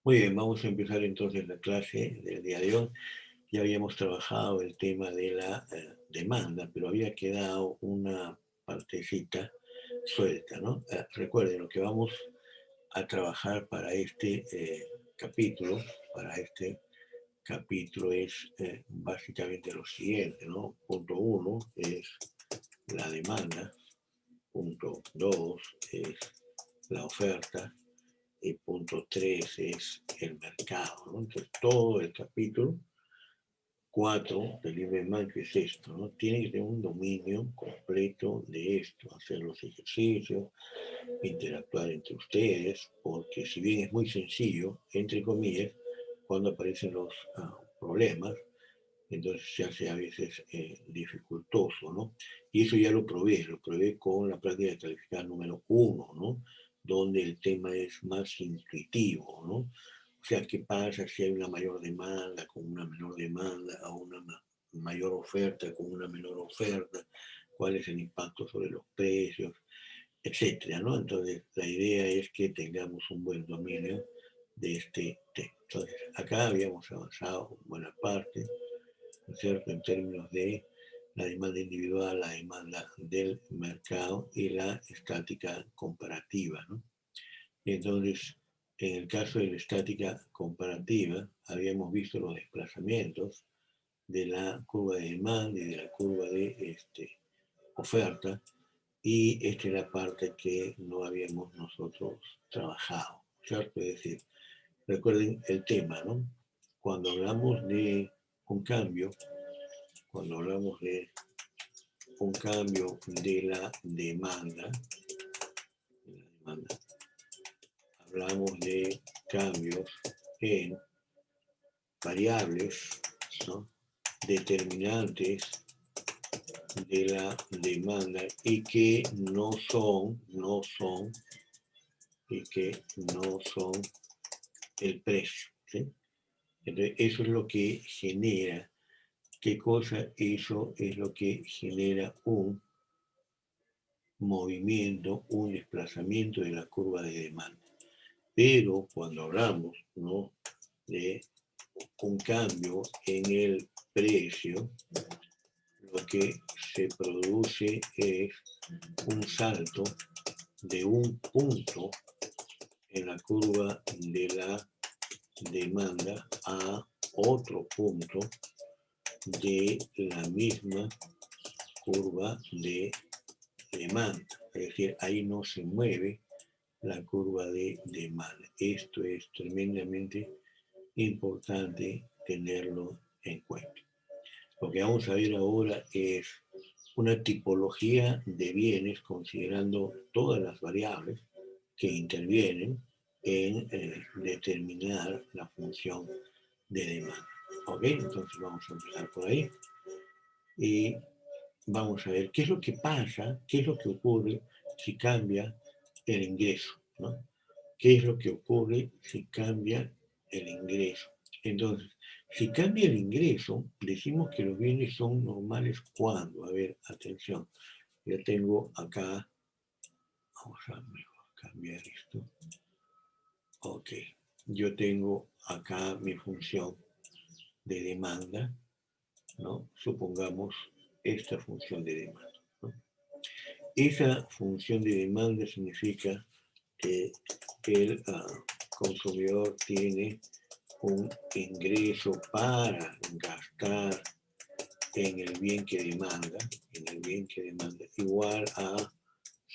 Muy bien, vamos a empezar entonces la clase del día de hoy. Ya habíamos trabajado el tema de la demanda, pero había quedado una partecita suelta, ¿no? Recuerden, lo que vamos a trabajar para este capítulo, para este capítulo es básicamente lo siguiente, ¿no? Punto uno es la demanda, punto dos es la oferta, y punto 3 es el mercado, ¿no? Entonces, todo el capítulo 4 del libro de Mancho es esto, ¿no? Tiene que tener un dominio completo de esto, hacer los ejercicios, interactuar entre ustedes, porque si bien es muy sencillo, entre comillas, cuando aparecen los problemas, entonces se hace a veces dificultoso, ¿no? Y eso ya lo probé con la práctica de calificar número 1, ¿no? Donde el tema es más intuitivo, ¿no? O sea, ¿qué pasa si hay una mayor demanda con una menor demanda, o una mayor oferta con una menor oferta? ¿Cuál es el impacto sobre los precios? Etcétera, ¿no? Entonces, la idea es que tengamos un buen dominio de este tema. Entonces, acá habíamos avanzado buena parte, ¿no es cierto?, en términos de la demanda individual, la demanda del mercado y la estática comparativa, ¿no? Entonces, en el caso de la estática comparativa, habíamos visto los desplazamientos de la curva de demanda y de la curva de oferta, y esta es la parte que no habíamos nosotros trabajado, ¿cierto? Es decir, recuerden el tema, ¿no? Cuando hablamos de un cambio, cuando hablamos de un cambio de la demanda, hablamos de cambios en variables, ¿no?, determinantes de la demanda y que no son el precio, ¿sí? Entonces, eso es lo que genera. ¿Qué cosa? Eso es lo que genera un movimiento, un desplazamiento de la curva de demanda. Pero cuando hablamos, ¿no?, de un cambio en el precio, lo que se produce es un salto de un punto en la curva de la demanda a otro punto de la misma curva de demanda. Es decir, ahí no se mueve la curva de demanda. Esto es tremendamente importante tenerlo en cuenta. Lo que vamos a ver ahora es una tipología de bienes considerando todas las variables que intervienen en determinar la función de demanda. ¿Ok? Entonces vamos a empezar por ahí y vamos a ver qué es lo que pasa, qué es lo que ocurre si cambia el ingreso, ¿no? ¿Qué es lo que ocurre si cambia el ingreso? Entonces, si cambia el ingreso, decimos que los bienes son normales cuando, a ver, atención, yo tengo acá, vamos a mejor cambiar esto, ok, yo tengo acá mi función de demanda, ¿no? Supongamos esta función de demanda, ¿no? Esa función de demanda significa que el consumidor tiene un ingreso para gastar en el bien que demanda, igual a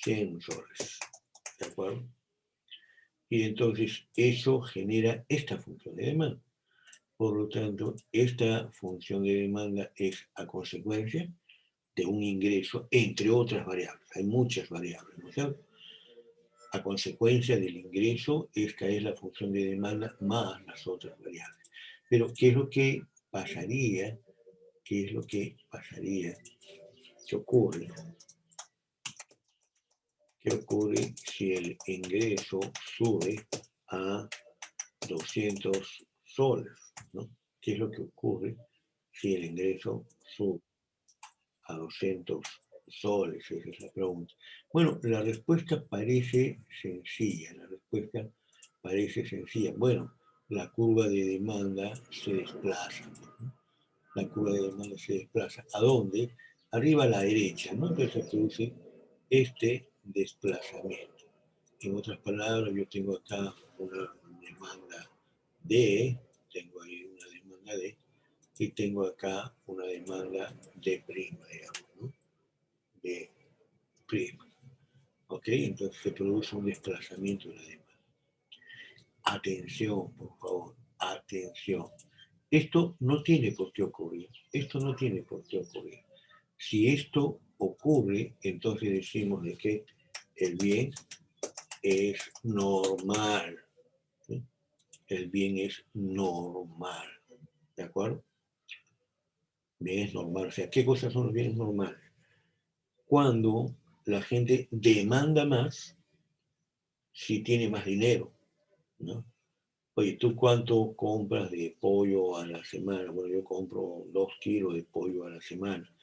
100 soles, ¿de acuerdo? Y entonces eso genera esta función de demanda. Por lo tanto, esta función de demanda es a consecuencia de un ingreso, entre otras variables. Hay muchas variables, ¿no es cierto? A consecuencia del ingreso, esta es la función de demanda más las otras variables. Pero, ¿qué es lo que pasaría? ¿Qué es lo que pasaría? ¿Qué ocurre? ¿Qué ocurre si el ingreso sube a 200 soles, ¿no? ¿Qué es lo que ocurre si el ingreso sube a 200 soles? Esa es la pregunta. Bueno, la respuesta parece sencilla, Bueno, la curva de demanda se desplaza, ¿no? La curva de demanda se desplaza. ¿A dónde? Arriba a la derecha, ¿no? Entonces se produce este desplazamiento. En otras palabras, yo tengo acá una demanda D, tengo ahí una demanda D, y tengo acá una demanda D', digamos, ¿no? D'. ¿Ok? Entonces se produce un desplazamiento de la demanda. Atención, por favor, atención. Esto no tiene por qué ocurrir. Esto no tiene por qué ocurrir. Si esto ocurre, entonces decimos de que el bien es normal. ¿Sí? El bien es normal. ¿De acuerdo? Bien es normal. O sea, ¿qué cosas son los bienes normales? Cuando la gente demanda más si tiene más dinero, ¿no? Oye, ¿tú cuánto compras de pollo a la semana? Bueno, yo compro 2 kilos de pollo a la semana.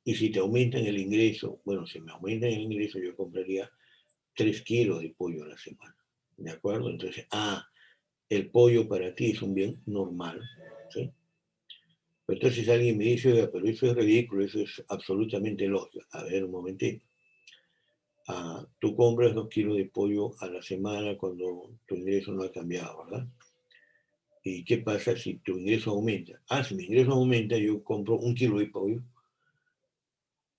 Y si te aumentan el ingreso, bueno, si me aumentan el ingreso, yo compraría 3 kilos de pollo a la semana. ¿De acuerdo? Entonces, el pollo para ti es un bien normal. ¿Sí? Entonces alguien me dice, oiga, pero eso es ridículo, eso es absolutamente lógico. A ver, un momentito. Tú compras 2 kilos de pollo a la semana cuando tu ingreso no ha cambiado, ¿verdad? ¿Y qué pasa si tu ingreso aumenta? Si mi ingreso aumenta, yo compro 1 kilo de pollo.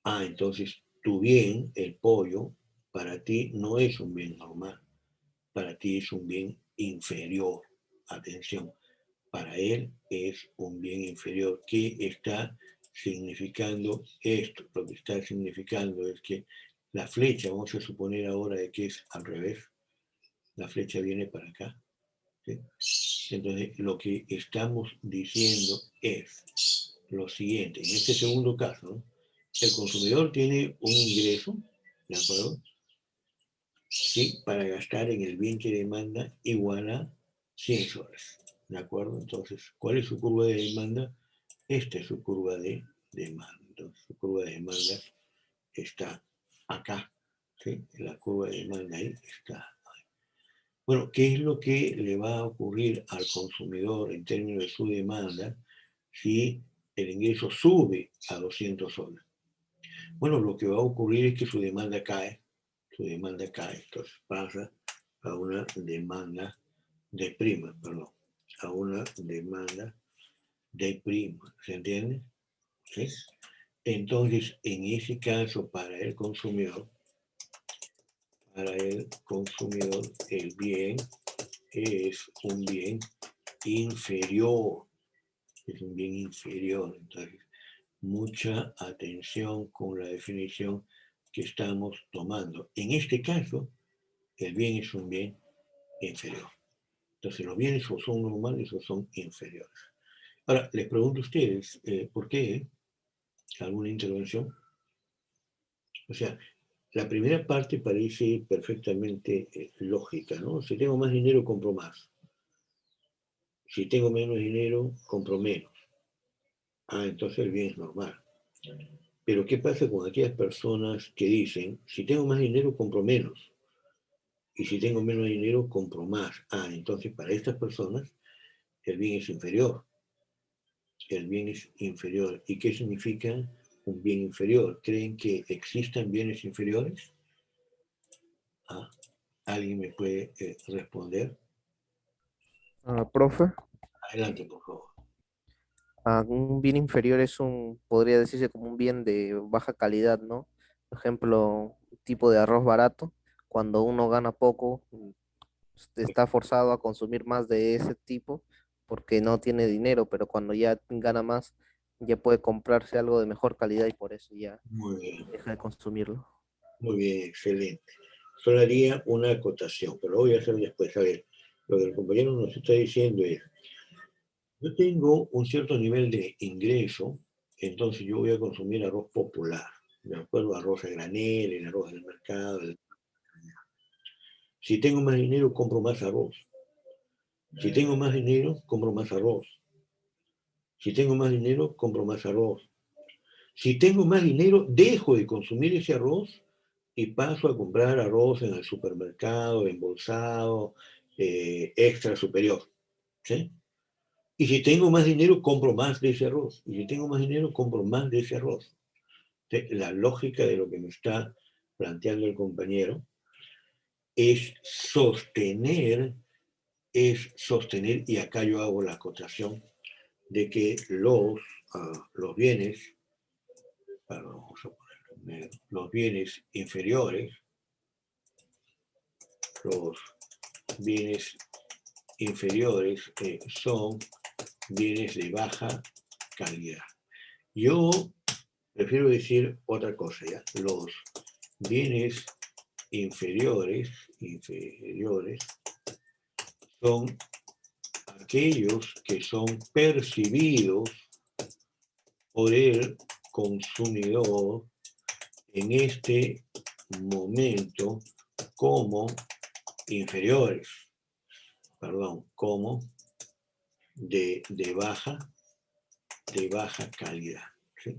Entonces tu bien, el pollo, para ti no es un bien normal, para ti es un bien inferior. Atención, para él es un bien inferior. ¿Qué está significando esto? Lo que está significando es que la flecha, vamos a suponer ahora de que es al revés, la flecha viene para acá. ¿Sí? Entonces, lo que estamos diciendo es lo siguiente. En este segundo caso, ¿no? El consumidor tiene un ingreso, ¿de acuerdo? Sí, para gastar en el bien que demanda igual a 100 soles, ¿de acuerdo? Entonces, ¿cuál es su curva de demanda? Esta es su curva de demanda. Entonces, su curva de demanda está acá, ¿sí? La curva de demanda ahí está. Bueno, ¿qué es lo que le va a ocurrir al consumidor en términos de su demanda si el ingreso sube a 200 soles? Bueno, lo que va a ocurrir es que su demanda cae, entonces pasa a una demanda de prima, perdón, a una demanda de prima, ¿se entiende? ¿Sí? Entonces, en ese caso, para el consumidor, el bien es un bien inferior, es un bien inferior. Entonces, mucha atención con la definición que estamos tomando. En este caso, el bien es un bien inferior. Entonces, los bienes o son normales o son inferiores. Ahora, les pregunto a ustedes, ¿por qué? ¿Alguna intervención? O sea, la primera parte parece perfectamente lógica, ¿no? Si tengo más dinero, compro más. Si tengo menos dinero, compro menos. Entonces el bien es normal. Pero ¿qué pasa con aquellas personas que dicen, si tengo más dinero, compro menos? Y si tengo menos dinero, compro más. Entonces para estas personas el bien es inferior. El bien es inferior. ¿Y qué significa un bien inferior? ¿Creen que existan bienes inferiores? ¿Alguien me puede responder? Profe, Adelante, por favor. un bien inferior es podría decirse como un bien de baja calidad, ¿no? Por ejemplo, un tipo de arroz barato, cuando uno gana poco, está forzado a consumir más de ese tipo porque no tiene dinero, pero cuando ya gana más, ya puede comprarse algo de mejor calidad y por eso ya Muy bien, deja de consumirlo. muy bien, excelente. Solo haría una acotación, pero lo voy a hacer después. A ver, lo que el compañero nos está diciendo es, yo tengo un cierto nivel de ingreso, entonces yo voy a consumir arroz popular, de acuerdo, arroz a granel, el arroz del mercado. Si tengo más dinero, compro más arroz. Si tengo más dinero, compro más arroz. Si tengo más dinero, compro más arroz. Si tengo más dinero, dejo de consumir ese arroz y paso a comprar arroz en el supermercado, embolsado, extra superior. ¿sí? Y si tengo más dinero, compro más de ese arroz. Y si tengo más dinero, compro más de ese arroz. ¿Sí? La lógica de lo que me está planteando el compañero es sostener, y acá yo hago la acotación, de que los bienes, vamos a poner, los bienes inferiores, los bienes inferiores son bienes de baja calidad. Yo prefiero decir otra cosa, ¿ya? Los bienes inferiores son aquellos que son percibidos por el consumidor en este momento como inferiores, como de baja calidad, ¿sí?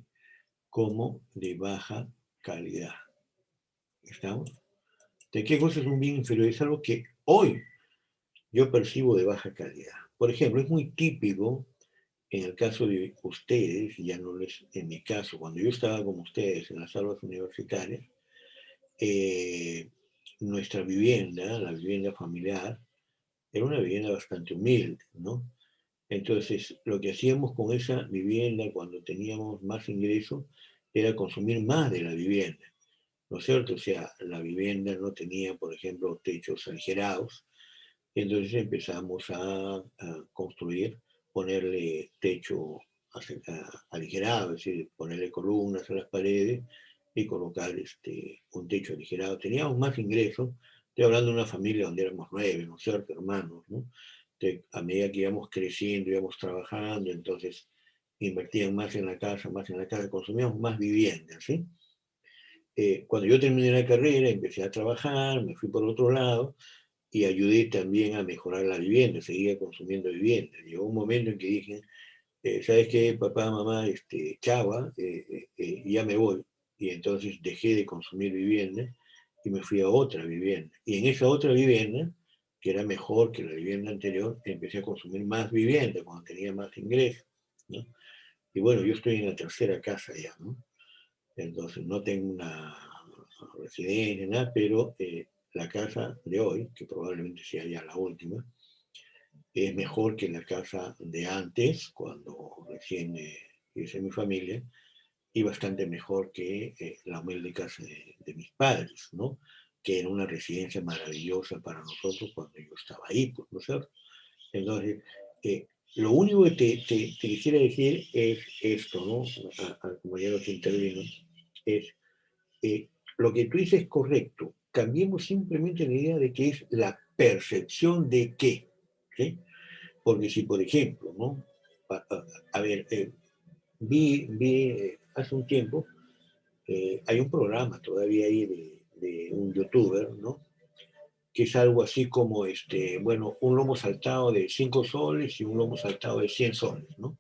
Como de baja calidad. ¿Estamos? ¿De qué cosa es un bien inferior? Es algo que hoy yo percibo de baja calidad. Por ejemplo, es muy típico en el caso de ustedes, y ya no es en mi caso, cuando yo estaba con ustedes en las aulas universitarias, nuestra vivienda, la vivienda familiar, era una vivienda bastante humilde, ¿no? Entonces, lo que hacíamos con esa vivienda cuando teníamos más ingresos era consumir más de la vivienda, ¿no es cierto? O sea, la vivienda no tenía, por ejemplo, techos aligerados, entonces empezamos a construir, ponerle techo aligerado, es decir, ponerle columnas a las paredes y colocar un techo aligerado. Teníamos más ingresos, estoy hablando de una familia donde éramos 9, ¿no es cierto?, hermanos, ¿no? A medida que íbamos creciendo, íbamos trabajando, entonces invertían más en la casa, consumíamos más viviendas, ¿sí? Cuando yo terminé la carrera, empecé a trabajar, me fui por otro lado, y ayudé también a mejorar la vivienda, seguía consumiendo vivienda. Llegó un momento en que dije, ¿sabes qué, papá, mamá, chava, ya me voy? Y entonces dejé de consumir vivienda y me fui a otra vivienda. Y en esa otra vivienda, que era mejor que la vivienda anterior, empecé a consumir más vivienda cuando tenía más ingresos, ¿no? Y bueno, yo estoy en la tercera casa ya, ¿no? Entonces no tengo una residencia, nada, pero la casa de hoy, que probablemente sea ya la última, es mejor que la casa de antes, cuando recién hice mi familia, y bastante mejor que la humilde casa de mis padres, ¿no? Que era una residencia maravillosa para nosotros cuando yo estaba ahí, pues, ¿no es cierto? Entonces, lo único que te quisiera decir es esto, ¿no? Al compañero que intervino, es lo que tú dices es correcto. Cambiemos simplemente la idea de que es la percepción de qué, ¿sí? Porque si, por ejemplo, ¿no? A ver, vi hace un tiempo, hay un programa todavía ahí de un youtuber, ¿no? Que es algo así como, bueno, un lomo saltado de 5 soles y un lomo saltado de 100 soles, ¿no?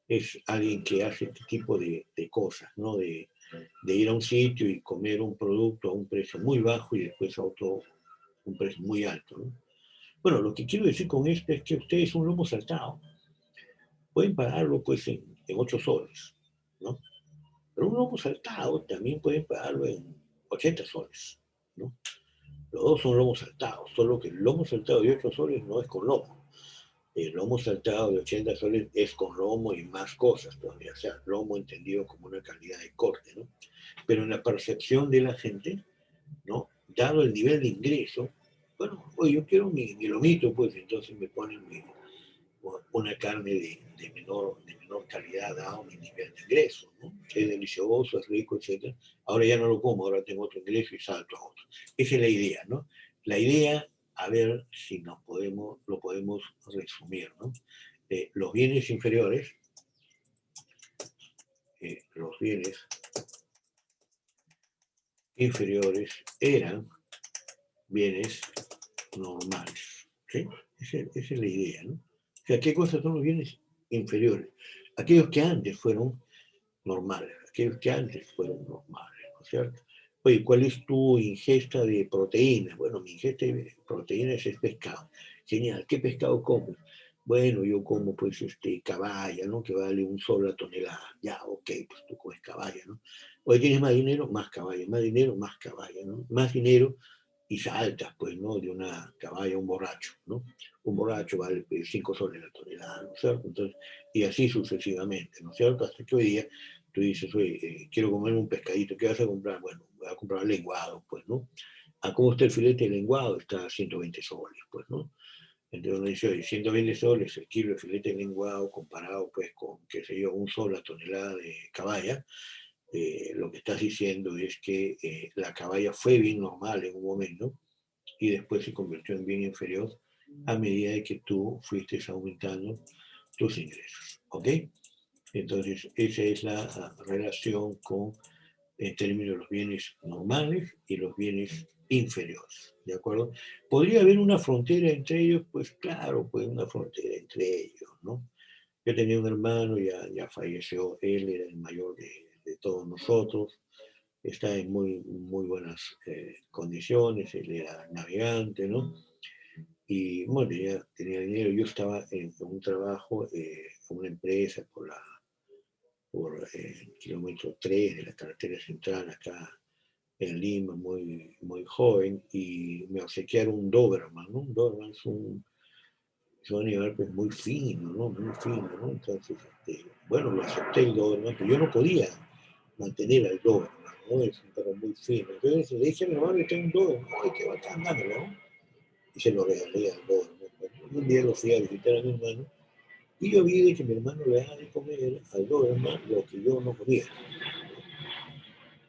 Es alguien que hace este tipo de cosas, ¿no? De ir a un sitio y comer un producto a un precio muy bajo y después a otro un precio muy alto, ¿no? Bueno, lo que quiero decir con esto es que ustedes un lomo saltado pueden pagarlo pues en 8 soles, ¿no? Pero un lomo saltado también pueden pagarlo en 80 soles, ¿no? Los dos son lomos saltados, solo que el lomo saltado de 8 soles no es con lomo. El lomo saltado de 80 soles es con lomo y más cosas todavía, o sea, lomo entendido como una calidad de corte, ¿no? Pero en la percepción de la gente, ¿no? Dado el nivel de ingreso, bueno, oye, yo quiero mi lomito, pues entonces me ponen una carne de menor calidad dado mi nivel de ingreso, ¿no? Es delicioso, es rico, etc. Ahora ya no lo como, ahora tengo otro ingreso y salto a otro. Esa es la idea, ¿no? La idea, a ver si lo podemos resumir, ¿no? Los bienes inferiores, los bienes inferiores eran bienes normales, ¿sí? Esa es la idea, ¿no? O sea, ¿qué cosas son los bienes inferiores? Aquellos que antes fueron normales, aquellos que antes fueron normales, ¿no es cierto? Oye, ¿cuál es tu ingesta de proteínas? Bueno, mi ingesta de proteínas es pescado. Genial, ¿qué pescado comes? bueno, yo como pues caballa, ¿no? Que vale $1 la tonelada. Ya, ok, pues tú comes caballa, ¿no? Hoy tienes más dinero, más caballa, más dinero, más caballa, ¿no? Más dinero y saltas, pues, ¿no? De una caballa a un borracho, ¿no? Un borracho vale pues, $5 la tonelada, ¿no es cierto? Entonces, y así sucesivamente, ¿no es cierto? Hasta que hoy día tú dices, oye, quiero comerme un pescadito, ¿qué vas a comprar? Bueno, voy a comprar lenguado, pues, ¿no? ¿A cómo está el filete de lenguado? Está a 120 soles, pues, ¿no? Entonces uno dice, oye, 120 soles el kilo de filete de lenguado comparado pues con, qué sé yo, $1 la tonelada de caballa, lo que estás diciendo es que la caballa fue bien normal en un momento y después se convirtió en bien inferior a medida de que tú fuiste aumentando tus ingresos. ¿Ok? Entonces, esa es la relación con, en términos de los bienes normales y los bienes inferiores. ¿De acuerdo? ¿Podría haber una frontera entre ellos? Pues claro, pues una frontera entre ellos, ¿no? Yo tenía un hermano, ya falleció, él era el mayor de todos nosotros, está en muy buenas condiciones, él era navegante, ¿no? Y bueno, tenía dinero, yo estaba en un trabajo, en una empresa por el kilómetro 3 de la carretera central acá en Lima, muy joven, y me obsequiaron un Doberman, ¿no? Un Doberman es un animal pues, muy fino, ¿no? Muy fino, ¿no? Entonces, bueno, lo acepté el Doberman, pero yo no podía mantener al Doberman, ¿no? Es un perro muy fino. Entonces le dije a mi hermano que tengo un Doberman, ¡ay, qué bacán, dámelo! ¿No? Y se lo regalé al Doberman. Un día lo fui a visitar a mi hermano, y yo vi de que mi hermano le daba de comer al Doberman lo que yo no comía.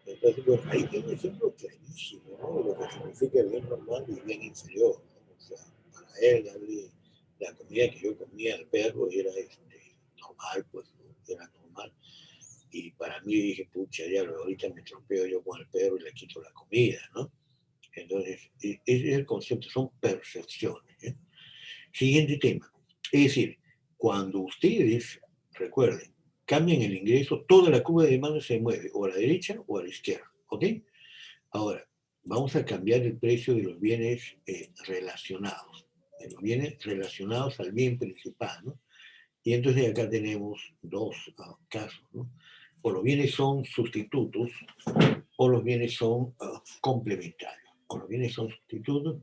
Entonces, bueno, ahí tiene un ejemplo clarísimo, ¿no? De lo que significa el bien normal y el bien inferior, ¿no? O sea, para él darle la comida que yo comía al perro era normal, pues, ¿no? Era normal. Y para mí dije, pucha, ya ahorita me tropeo yo con el perro y le quito la comida, ¿no? Entonces, ese es el concepto, son percepciones. ¿Eh? Siguiente tema. Es decir, cuando ustedes, recuerden, cambian el ingreso, toda la curva de demanda se mueve o a la derecha o a la izquierda. ¿Ok? Ahora, vamos a cambiar el precio de los bienes relacionados, de los bienes relacionados al bien principal, ¿no? Y entonces acá tenemos dos casos, ¿no? O los bienes son sustitutos o los bienes son complementarios. O los bienes son sustitutos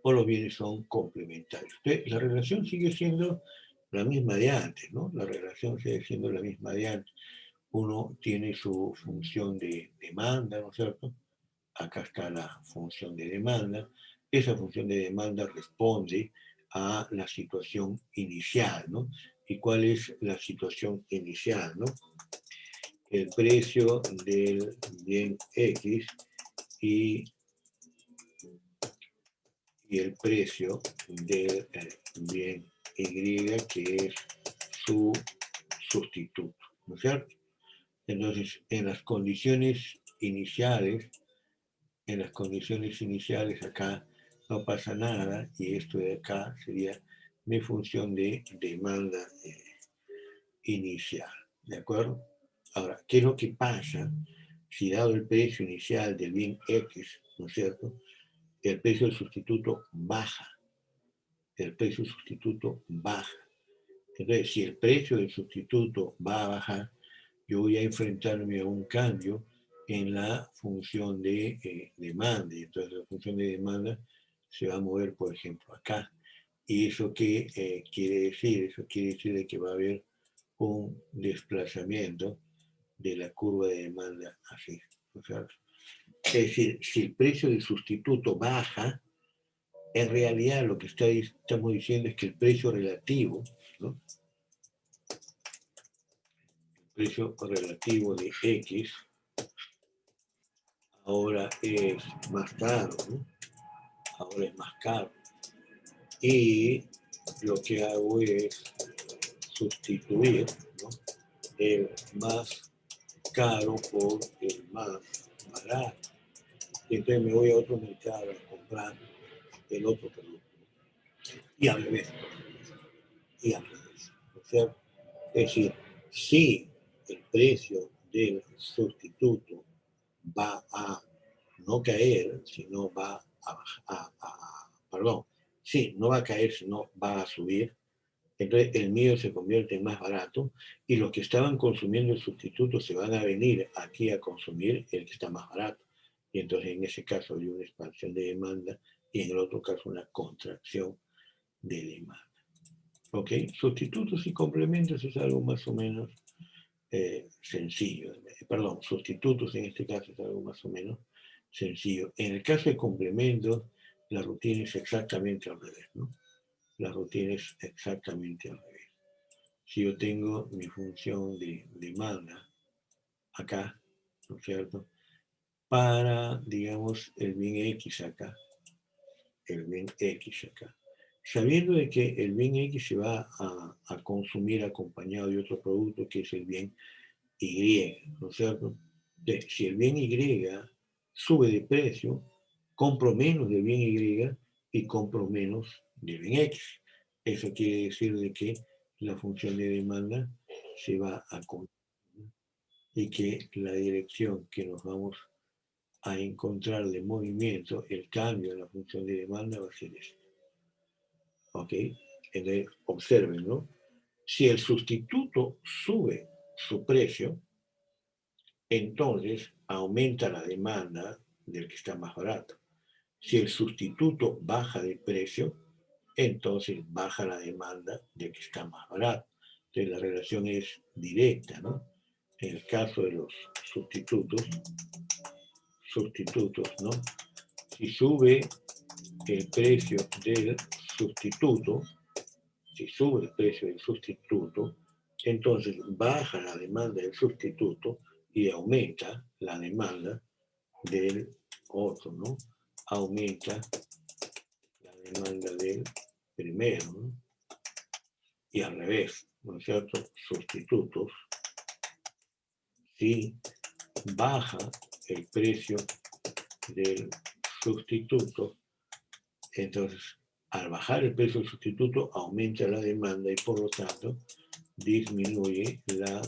o los bienes son complementarios. Entonces, la relación sigue siendo la misma de antes, ¿no? La relación sigue siendo la misma de antes. Uno tiene su función de demanda, ¿no es cierto? Acá está la función de demanda. Esa función de demanda responde a la situación inicial, ¿no? ¿Y cuál es la situación inicial, no? El precio del bien X y, y el precio del bien Y, que es su sustituto, ¿no es cierto? Entonces, en las condiciones iniciales acá no pasa nada y esto de acá sería mi función de demanda inicial, ¿de acuerdo? Ahora, ¿qué es lo que pasa si dado el precio inicial del bien X, ¿no es cierto? El precio del sustituto baja, el precio del sustituto baja. Entonces, si el precio del sustituto va a bajar, yo voy a enfrentarme a un cambio en la función de demanda. Y entonces la función de demanda se va a mover, por ejemplo, acá. ¿Y eso qué quiere decir? Eso quiere decir de que va a haber un desplazamiento de la curva de demanda así. O sea, es decir, si el precio del sustituto baja, en realidad lo que estamos diciendo es que el precio relativo, ¿no? El precio relativo de X ahora es más caro, ¿no? Ahora es más caro. Y lo que hago es sustituir, ¿no? El más caro por el más barato. Y entonces me voy a otro mercado a comprar el otro producto. Y al revés. Y al revés. O sea, es decir, si el precio del sustituto va a no caer, sino va a bajar, perdón, sí, no va a caer, sino va a subir, Entonces el mío se convierte en más barato y los que estaban consumiendo el sustituto se van a venir aquí a consumir el que está más barato. Y entonces en ese caso hay una expansión de demanda y en el otro caso una contracción de demanda. ¿Ok? Sustitutos y complementos es algo más o menos sencillo. Perdón, sustitutos en este caso es algo más o menos sencillo. En el caso de complementos, la rutina es exactamente al revés, ¿no? La rutina es exactamente al revés. Si yo tengo mi función de demanda acá, ¿no es cierto? Para, digamos, el bien X acá, el bien X acá. Sabiendo de que el bien X se va a consumir acompañado de otro producto que es el bien Y, ¿no es cierto? Si el bien Y sube de precio, compro menos del bien Y y compro menos del bien X. Eso quiere decir de que la función de demanda se va a consumir y que la dirección que nos vamos a encontrar de movimiento, el cambio en la función de demanda va a ser este. ¿Ok? Entonces, observen, ¿no? Si el sustituto sube su precio, entonces aumenta la demanda del que está más barato. Si el sustituto baja de precio, entonces baja la demanda del que está más barato. Entonces la relación es directa, ¿no? En el caso de los sustitutos, ¿no? Si sube el precio del sustituto, entonces baja la demanda del sustituto y aumenta la demanda del otro, ¿no? Aumenta la demanda del primero, ¿no? Y al revés, ¿no es cierto? Sustitutos, si baja el precio del sustituto, entonces al bajar el precio del sustituto aumenta la demanda y por lo tanto disminuye la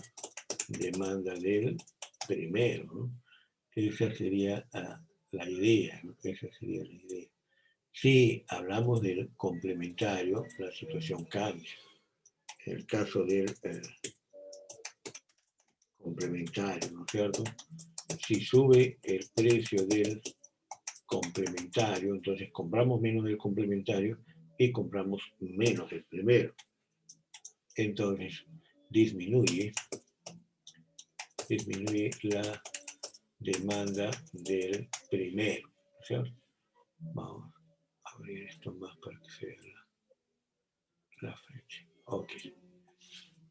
demanda del primero, ¿no? Esa sería la idea, ¿no? Esa sería la idea. Si hablamos del complementario, la situación cambia. En el caso del complementario, ¿no es cierto? Si sube el precio del complementario, entonces compramos menos del complementario y compramos menos del primero. Entonces disminuye la demanda del primero, ¿cierto? Vamos a abrir esto más para que se vea la flecha. Ok.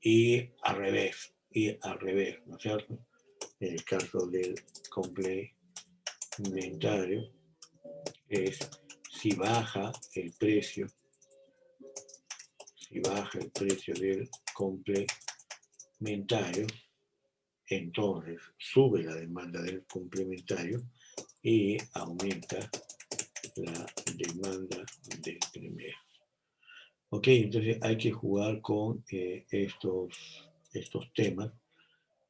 Y al revés, ¿no es cierto? En el caso del complementario es si baja el precio del complementario, entonces sube la demanda del complementario y aumenta la demanda del primero. Ok, entonces hay que jugar con estos temas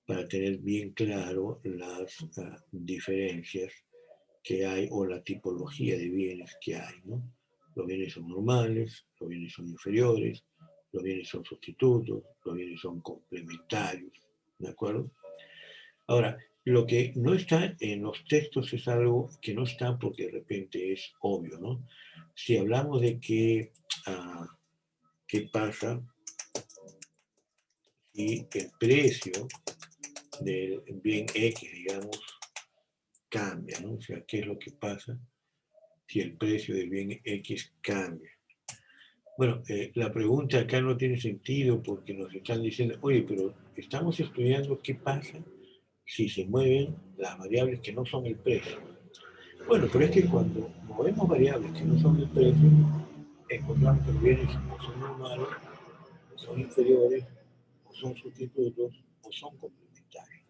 para tener bien claro las diferencias que hay o la tipología de bienes que hay, ¿no? Los bienes son normales, los bienes son inferiores, los bienes son sustitutos, los bienes son complementarios, ¿de acuerdo? Ahora, lo que no está en los textos es algo que no está porque de repente es obvio, ¿no? Si hablamos de qué pasa si el precio del bien X, digamos, cambia, ¿no? O sea, ¿qué es lo que pasa si el precio del bien X cambia? Bueno, la pregunta acá no tiene sentido porque nos están diciendo, oye, pero estamos estudiando qué pasa si se mueven las variables que no son el precio. Bueno, pero es que cuando movemos variables que no son el precio, encontramos que los bienes o son normales, o son inferiores, o son sustitutos, o son complementarios.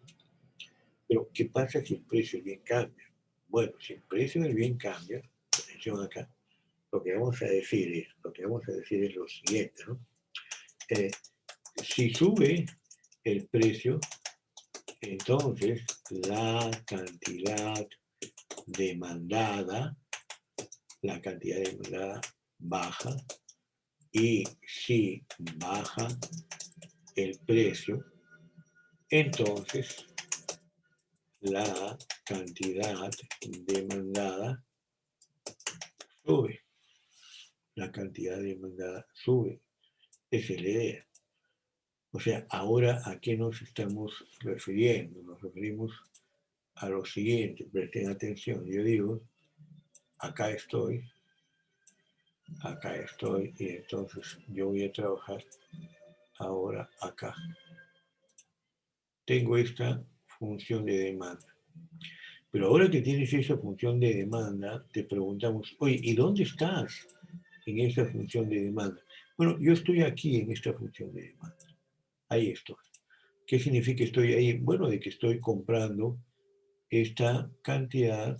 Pero, ¿qué pasa si el precio del bien cambia? Bueno, si el precio del bien cambia, atención acá, lo que vamos a decir es lo siguiente, ¿no? Si sube el precio, entonces la cantidad demandada baja Y si baja el precio, entonces la cantidad demandada sube. La cantidad demandada sube. Esa es la idea. O sea, ahora ¿a qué nos estamos refiriendo? Nos referimos a lo siguiente, presten atención. Yo digo, acá estoy, y entonces yo voy a trabajar ahora acá. Tengo esta función de demanda. Pero ahora que tienes esa función de demanda, te preguntamos, oye, ¿y dónde estás en esa función de demanda? Bueno, yo estoy aquí en esta función de demanda. Ahí estoy. ¿Qué significa estoy ahí? Bueno, de que estoy comprando esta cantidad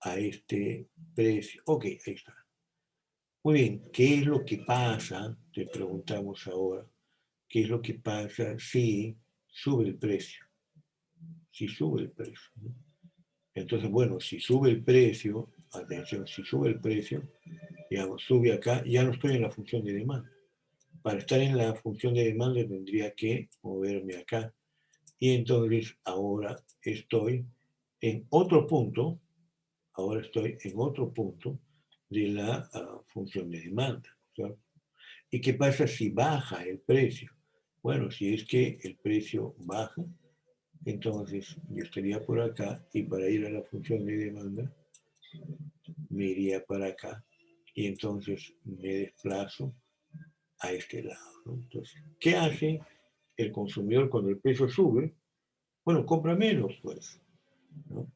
a este precio. Ok, ahí está. Muy bien, ¿qué es lo que pasa? Te preguntamos ahora. ¿Qué es lo que pasa si sube el precio? Si sube el precio, ¿no? Entonces, bueno, si sube el precio, atención, si sube el precio, digamos, sube acá, ya no estoy en la función de demanda. Para estar en la función de demanda tendría que moverme acá. Y entonces ahora estoy en otro punto, de la función de demanda, ¿cierto? ¿Y qué pasa si baja el precio? Bueno, si es que el precio baja, entonces yo estaría por acá y para ir a la función de demanda me iría para acá y entonces me desplazo a este lado, ¿no? Entonces, ¿qué hace el consumidor cuando el precio sube? Bueno, compra menos, pues, ¿no?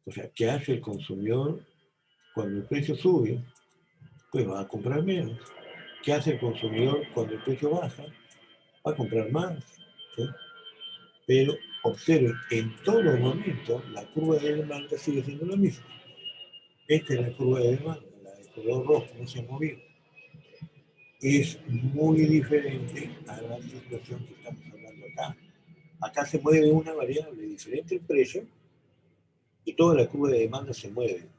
O sea, ¿qué hace el consumidor cuando el precio sube? Pues va a comprar menos. ¿Qué hace el consumidor cuando el precio baja? Va a comprar más, ¿sí? Pero observen, en todo momento la curva de demanda sigue siendo la misma. Esta es la curva de demanda, la de color rojo, no se ha movido. Es muy diferente a la situación que estamos hablando acá. Acá se mueve una variable diferente el precio y toda la curva de demanda se mueve,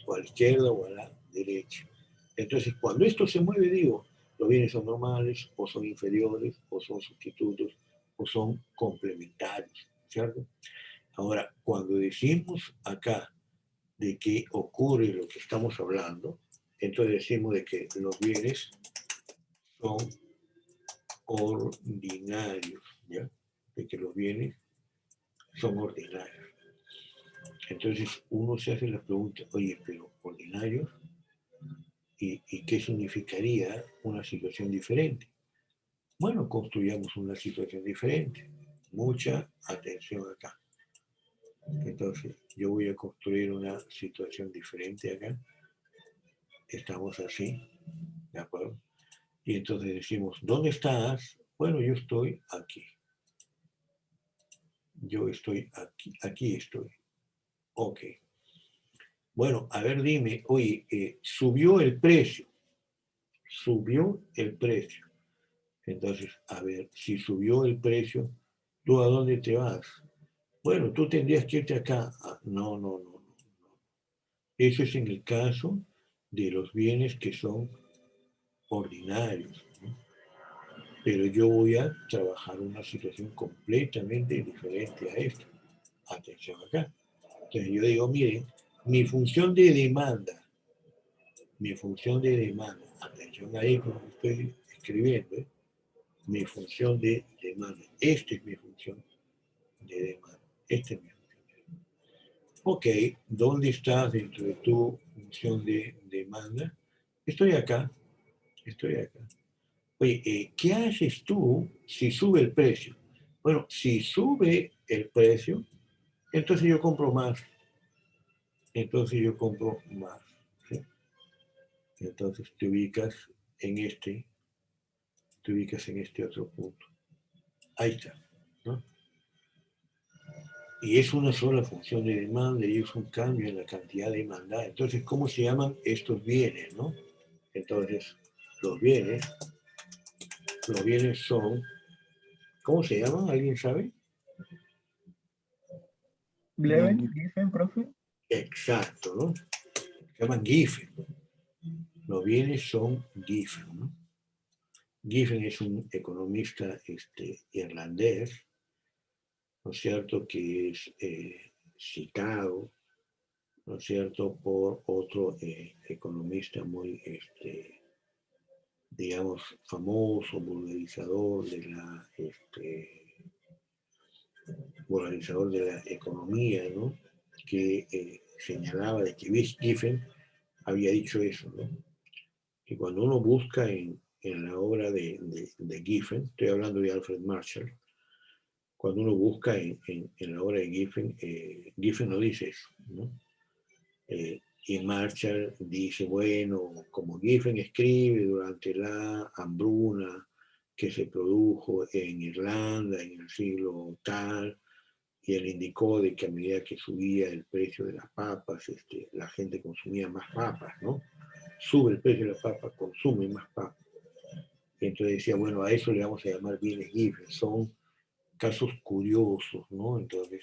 o a la izquierda o a la derecha. Entonces, cuando esto se mueve, digo, los bienes son normales, o son inferiores, o son sustitutos, o son complementarios, ¿cierto? Ahora, cuando decimos acá de que ocurre lo que estamos hablando, entonces decimos de que los bienes son ordinarios, ¿ya? De que los bienes son ordinarios. Entonces uno se hace la pregunta, oye, pero ordinarios, ¿y qué significaría una situación diferente? Bueno, construyamos una situación diferente. Mucha atención acá. Entonces, yo voy a construir una situación diferente acá. Estamos así, ¿de acuerdo? Y entonces decimos, ¿dónde estás? Bueno, yo estoy aquí. Yo estoy aquí. Aquí estoy. Ok. Bueno, a ver, dime, oye, subió el precio. Subió el precio. Entonces, a ver, si subió el precio, ¿tú a dónde te vas? Bueno, tú tendrías que irte acá. Ah, no, no, no, no. Eso es en el caso de los bienes que son ordinarios, ¿no? Pero yo voy a trabajar una situación completamente diferente a esto. Atención acá. Entonces yo digo, miren, mi función de demanda, atención ahí como estoy escribiendo, ¿eh? Mi función de demanda, esta es mi función de demanda, esta es mi función de demanda. Ok, ¿dónde estás dentro de tu función de demanda? Estoy acá, estoy acá. Oye, ¿qué haces tú si sube el precio? Bueno, si sube el precio, entonces yo compro más. Entonces yo compro más. ¿Sí? Entonces te ubicas en este otro punto. Ahí está, ¿no? Y es una sola función de demanda y es un cambio en la cantidad demandada. Entonces, ¿cómo se llaman estos bienes, no? Entonces, los bienes, los bienes son, ¿cómo se llaman? ¿Alguien sabe? Gleven, Giffen, profe. Exacto, ¿no? Se llaman GIF. Los bienes son GIF, ¿no? Giffen es un economista irlandés, ¿no es cierto?, que es citado, ¿no es cierto?, por otro economista muy, digamos, famoso, vulgarizador de la economía, ¿no?, que señalaba de que Giffen había dicho eso, ¿no?, que cuando uno busca en la obra de Giffen, estoy hablando de Alfred Marshall, cuando uno busca en la obra de Giffen, Giffen no dice eso, ¿no? Y Marshall dice, bueno, como Giffen escribe durante la hambruna que se produjo en Irlanda en el siglo tal, y él indicó de que a medida que subía el precio de las papas, la gente consumía más papas, ¿no? Sube el precio de las papas, consume más papas. Y entonces decía, bueno, a eso le vamos a llamar bienes Giffen, son casos curiosos, ¿no? Entonces,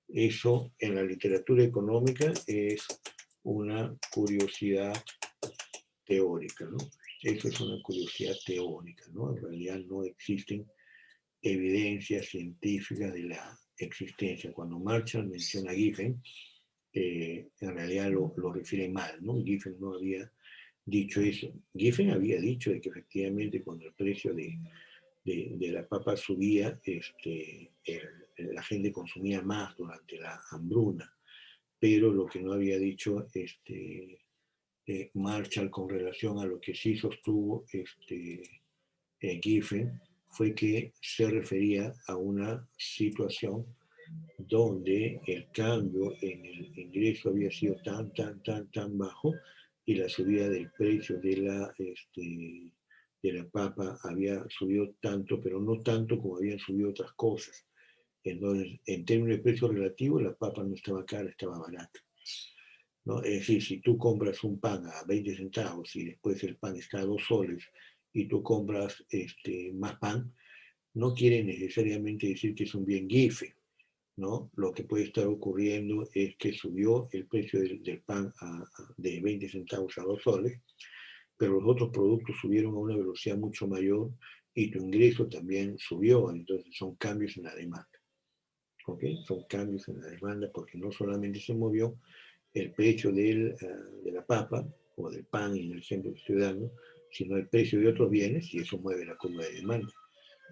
eso en la literatura económica es una curiosidad teórica, ¿no? Eso es una curiosidad teórica, ¿no? En realidad no existen evidencias científicas de la existencia. Cuando Marshall menciona a Giffen, en realidad lo refiere mal, ¿no? Giffen no había dicho eso. Giffen había dicho de que efectivamente cuando el precio de la papa subía, la gente consumía más durante la hambruna, pero lo que no había dicho Marshall con relación a lo que sí sostuvo Giffen fue que se refería a una situación donde el cambio en el ingreso había sido tan bajo y la subida del precio de la papa había subido tanto, pero no tanto como habían subido otras cosas. Entonces, en términos de precio relativo, la papa no estaba cara, estaba barata, ¿no? Es decir, si tú compras un pan a 20 centavos y después el pan está a 2 soles y tú compras más pan, no quiere necesariamente decir que es un bien Giffen, ¿no? Lo que puede estar ocurriendo es que subió el precio del pan de 20 centavos a 2 soles, pero los otros productos subieron a una velocidad mucho mayor y tu ingreso también subió, entonces son cambios en la demanda. ¿Ok? Son cambios en la demanda porque no solamente se movió el precio de la papa o del pan, en el ejemplo que estoy dando, sino el precio de otros bienes y eso mueve la curva de demanda,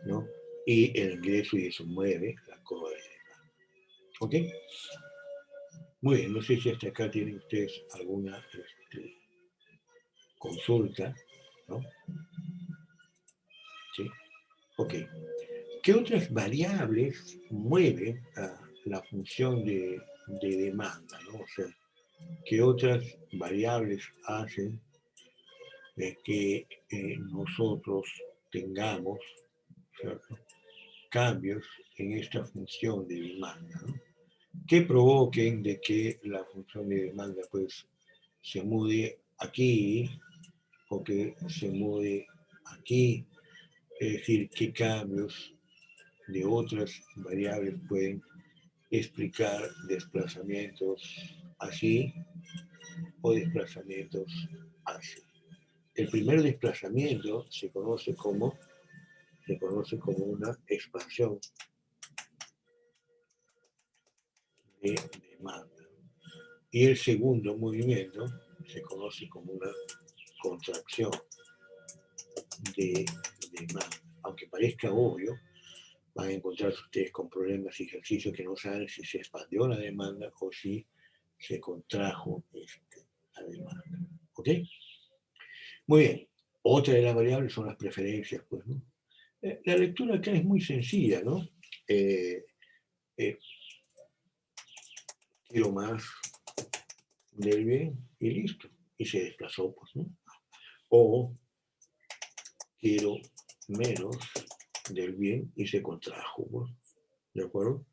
¿no? Y el ingreso y eso mueve la curva de demanda. ¿Ok? Muy bien, no sé si hasta acá tienen ustedes alguna consulta, ¿no? Sí. Ok. ¿Qué otras variables mueven a la función de demanda, ¿no? O sea, ¿qué otras variables hacen de que nosotros tengamos, ¿cierto?, cambios en esta función de demanda, ¿no? Que provoquen de que la función de demanda pues se mude aquí o que se mude aquí, es decir, qué cambios de otras variables pueden explicar desplazamientos así o desplazamientos así. El primer desplazamiento se conoce como una expansión de demanda. Y el segundo movimiento se conoce como una contracción de demanda. Aunque parezca obvio, van a encontrarse ustedes con problemas y ejercicios que no saben si se expandió la demanda o si se contrajo la demanda. ¿Ok? Muy bien. Otra de las variables son las preferencias, pues, ¿no? La lectura acá es muy sencilla, ¿no? Quiero más del bien y listo. Y se desplazó, pues, ¿no? O quiero menos del bien y se contrajo, pues, ¿de acuerdo?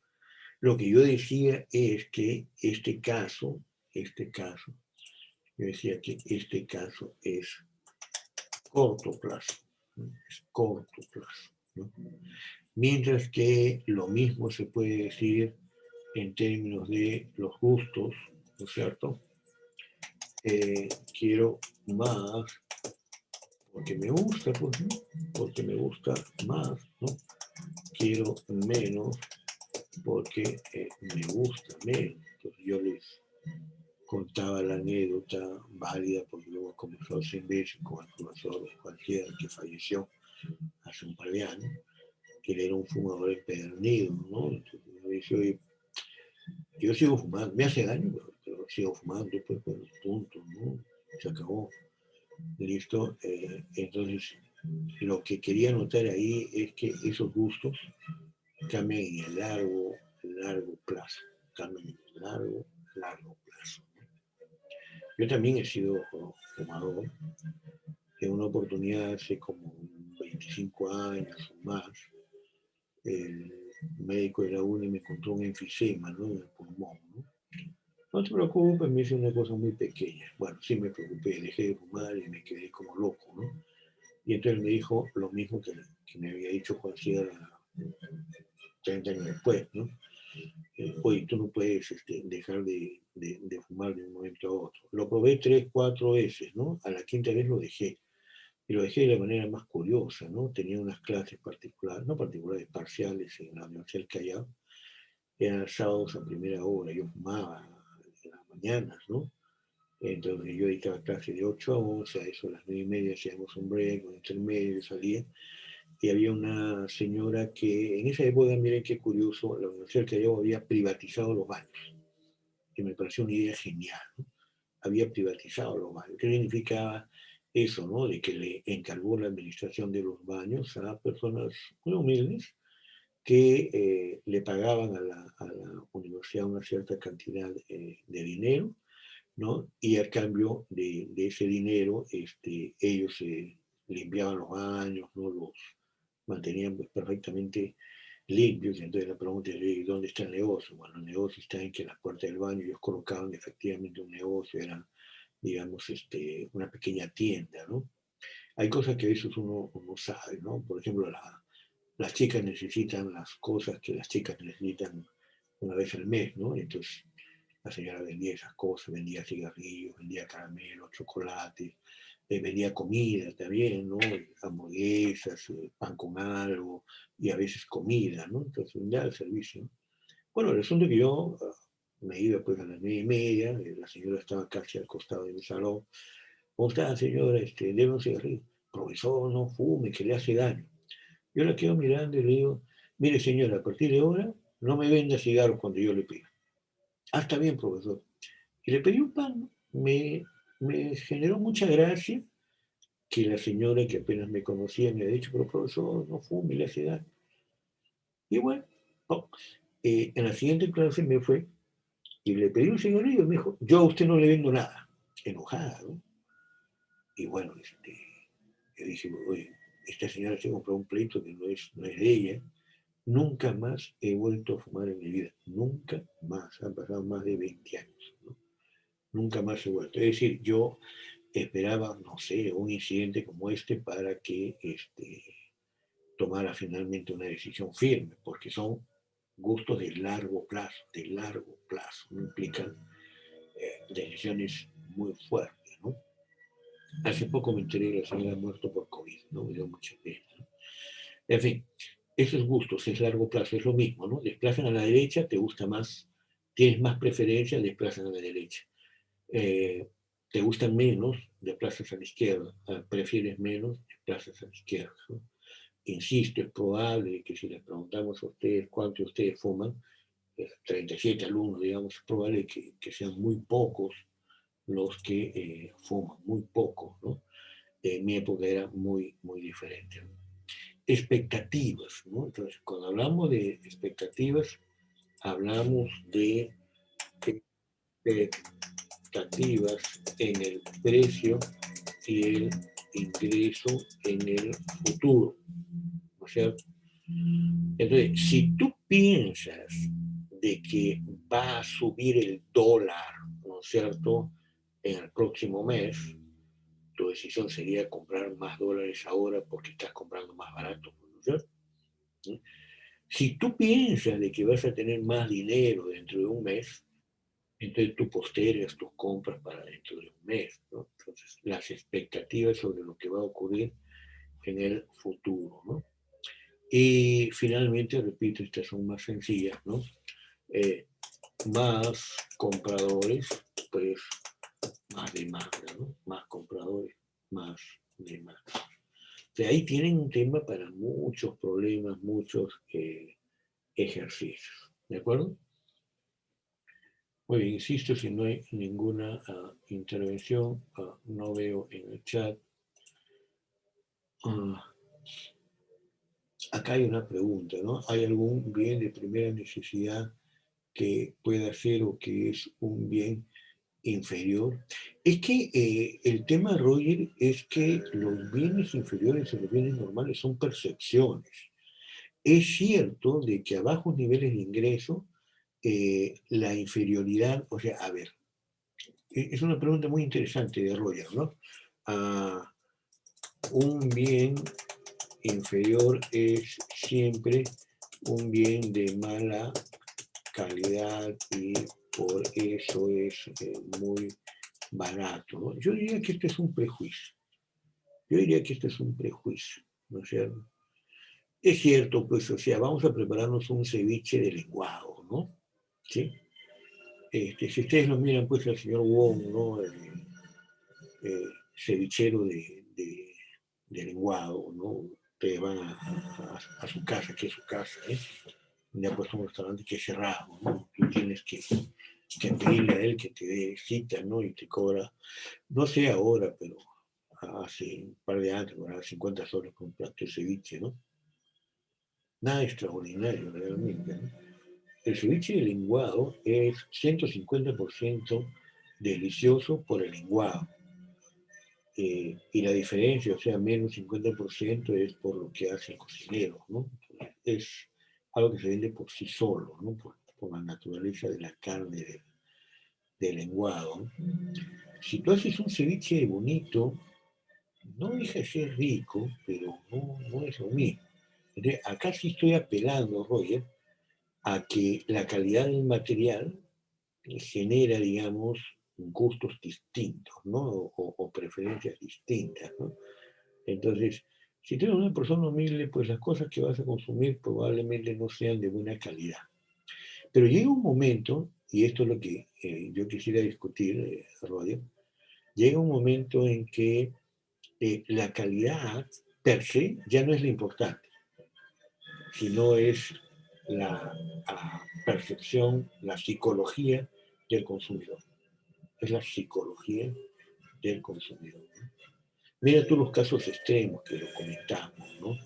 Lo que yo decía es que este caso, yo decía que este caso es corto plazo, ¿no? Es corto plazo, ¿no? Mientras que lo mismo se puede decir en términos de los gustos, ¿no es cierto? Quiero más Porque me gusta, pues, ¿no? Porque me gusta más, ¿no? Quiero menos porque me gusta menos. Entonces yo les contaba la anécdota válida, porque luego comenzó 100 veces con el profesor cualquiera que falleció hace un par de años, que él era un fumador empedernido, ¿no? Entonces me dice, oye, yo sigo fumando, me hace daño, pero sigo fumando, pues, bueno, punto, ¿no? Se acabó, listo. Entonces, lo que quería notar ahí es que esos gustos cambian en el largo plazo, cambian en el largo plazo. Yo también he sido fumador. En una oportunidad hace como 25 años o más, el médico de la UNI me encontró un enfisema, ¿no?, en el pulmón, ¿no? No te preocupes, me hizo una cosa muy pequeña. Bueno, sí me preocupé, dejé de fumar y me quedé como loco, ¿no? Y entonces me dijo lo mismo que me había dicho Juan Sierra 30 años después, ¿no? Oye, tú no puedes dejar de fumar de un momento a otro. Lo probé 3, 4 veces, ¿no? A la quinta vez lo dejé. Y lo dejé de la manera más curiosa, ¿no? Tenía unas clases particulares, no particulares, parciales en la Universidad del Callao. Eran sábados a primera hora, yo fumaba en las mañanas, ¿no? Entonces yo dictaba clase de 8 a 11, a eso a las 9:30 hacíamos un break, un intermedio, salía. Y había una señora que, en esa época, miren qué curioso, la Universidad del Callao había privatizado los baños, que me pareció una idea genial, ¿no? Había privatizado los baños. ¿Qué significaba eso, no? De que le encargó la administración de los baños a personas muy humildes que le pagaban a la universidad una cierta cantidad de dinero, ¿no? Y a cambio de ese dinero, ellos limpiaban los baños, ¿no? Los mantenían, pues, perfectamente limpios. Y entonces la pregunta es, ¿dónde está el negocio? Bueno, el negocio está en que en las puertas del baño ellos colocaban efectivamente un negocio, era, digamos, una pequeña tienda, ¿no? Hay cosas que a veces uno sabe, ¿no? Por ejemplo, las chicas necesitan las cosas que las chicas necesitan una vez al mes, ¿no? Entonces la señora vendía esas cosas, vendía cigarrillos, vendía caramelos, chocolates, vendía comida también, ¿no? Hamburguesas, pan con algo, y a veces comida, ¿no? Entonces vendía el servicio. Bueno, el asunto es que yo me iba pues a las 9:30, la señora estaba casi al costado de mi salón. ¿Cómo está, señora? Deme un cigarrillo. Profesor, no fume, que le hace daño. Yo la quedo mirando y le digo, mire, señora, a partir de ahora no me venda cigarros cuando yo le pida. Ah, está bien, profesor. Y le pedí un pan, ¿no? Me generó mucha gracia que la señora, que apenas me conocía, me había dicho, pero profesor, no fume, le hace daño. Y bueno, no. En la siguiente clase me fue y le pedí un cigarrillo y me dijo, yo a usted no le vendo nada. Enojada, ¿no? Y bueno, yo dije, oye, esta señora se compró un pleito que no es de ella. Nunca más he vuelto a fumar en mi vida. Nunca más. Han pasado más de 20 años, ¿no? Nunca más he vuelto. Es decir, yo esperaba, no sé, un incidente como este para que tomara finalmente una decisión firme, porque son gustos de largo plazo, no implican decisiones muy fuertes, ¿no? Hace poco me enteré que la señora ha muerto por COVID, ¿no? Me dio mucha pena, ¿no? En fin, esos gustos es largo plazo, es lo mismo, ¿no? Desplazan a la derecha, te gusta más, tienes más preferencia, desplazan a la derecha. Eh, Te gustan menos, desplazas a la izquierda. Prefieres menos, desplazas a la izquierda, ¿no? Insisto, es probable que si les preguntamos a ustedes cuántos de ustedes fuman, 37 alumnos, digamos, es probable que sean muy pocos los que fuman, muy pocos, ¿no? En mi época era muy, muy diferente, ¿no? Expectativas, ¿no? Entonces, cuando hablamos de expectativas, hablamos de expectativas en el precio y el ingreso en el futuro, ¿no es cierto? Entonces, si tú piensas de que va a subir el dólar, ¿no es cierto?, en el próximo mes, tu decisión sería comprar más dólares ahora porque estás comprando más barato, ¿no es cierto? Si tú piensas de que vas a tener más dinero dentro de un mes, Entonces tú postergas tus compras para dentro de un mes, ¿no? Entonces las expectativas sobre lo que va a ocurrir en el futuro, ¿no? Y finalmente, repito, estas son más sencillas, ¿no? Eh, más compradores, pues más demanda, ¿no? Más compradores, más demanda. O sea, ahí tienen un tema para muchos problemas, muchos ejercicios, ¿de acuerdo? Muy bien, insisto, si no hay ninguna intervención, no veo en el chat. Acá hay una pregunta, ¿no? ¿Hay algún bien de primera necesidad que pueda ser o que es un bien inferior? Es que el tema, Roger, es que los bienes inferiores a los bienes normales son percepciones. Es cierto de que a bajos niveles de ingreso, la inferioridad, o sea, a ver, es una pregunta muy interesante de Roger, ¿no? Ah, un bien inferior es siempre un bien de mala calidad y por eso es muy barato, ¿no? Yo diría que este es un prejuicio. Yo diría que este es un prejuicio, ¿no es cierto? Es cierto, pues, o sea, vamos a prepararnos un ceviche de lenguado, ¿no? ¿Sí? Si ustedes lo miran, pues, al señor Wong, ¿no? Cevichero de lenguado, ¿no? Ustedes van a su casa, que es su casa, ¿eh? Ya puesto un restaurante que es cerrado, ¿no? Tú tienes que pedirle a él que te dé cita, ¿no? Y te cobra, no sé ahora, pero hace un par de años, cobraba 50 soles por un plato de ceviche, ¿no? Nada extraordinario realmente, ¿no? El ceviche de lenguado es 150% delicioso por el lenguado. Y la diferencia, o sea, menos 50% es por lo que hace el cocinero, ¿no? Es algo que se vende por sí solo, ¿no? Por la naturaleza de la carne del lenguado. Si tú haces un ceviche bonito, no deja de ser rico, pero no es lo mismo. Entonces, acá sí estoy apelando, Roger, a que la calidad del material genera, digamos, gustos distintos, ¿no? O preferencias distintas, ¿no? Entonces, si tú eres una persona humilde, pues las cosas que vas a consumir probablemente no sean de buena calidad. Pero llega un momento, y esto es lo que yo quisiera discutir, Roger, llega un momento en que la calidad per se ya no es lo importante, sino es la percepción, la psicología del consumidor. Es la psicología del consumidor, ¿no? Mira tú los casos extremos que lo comentamos, ¿no?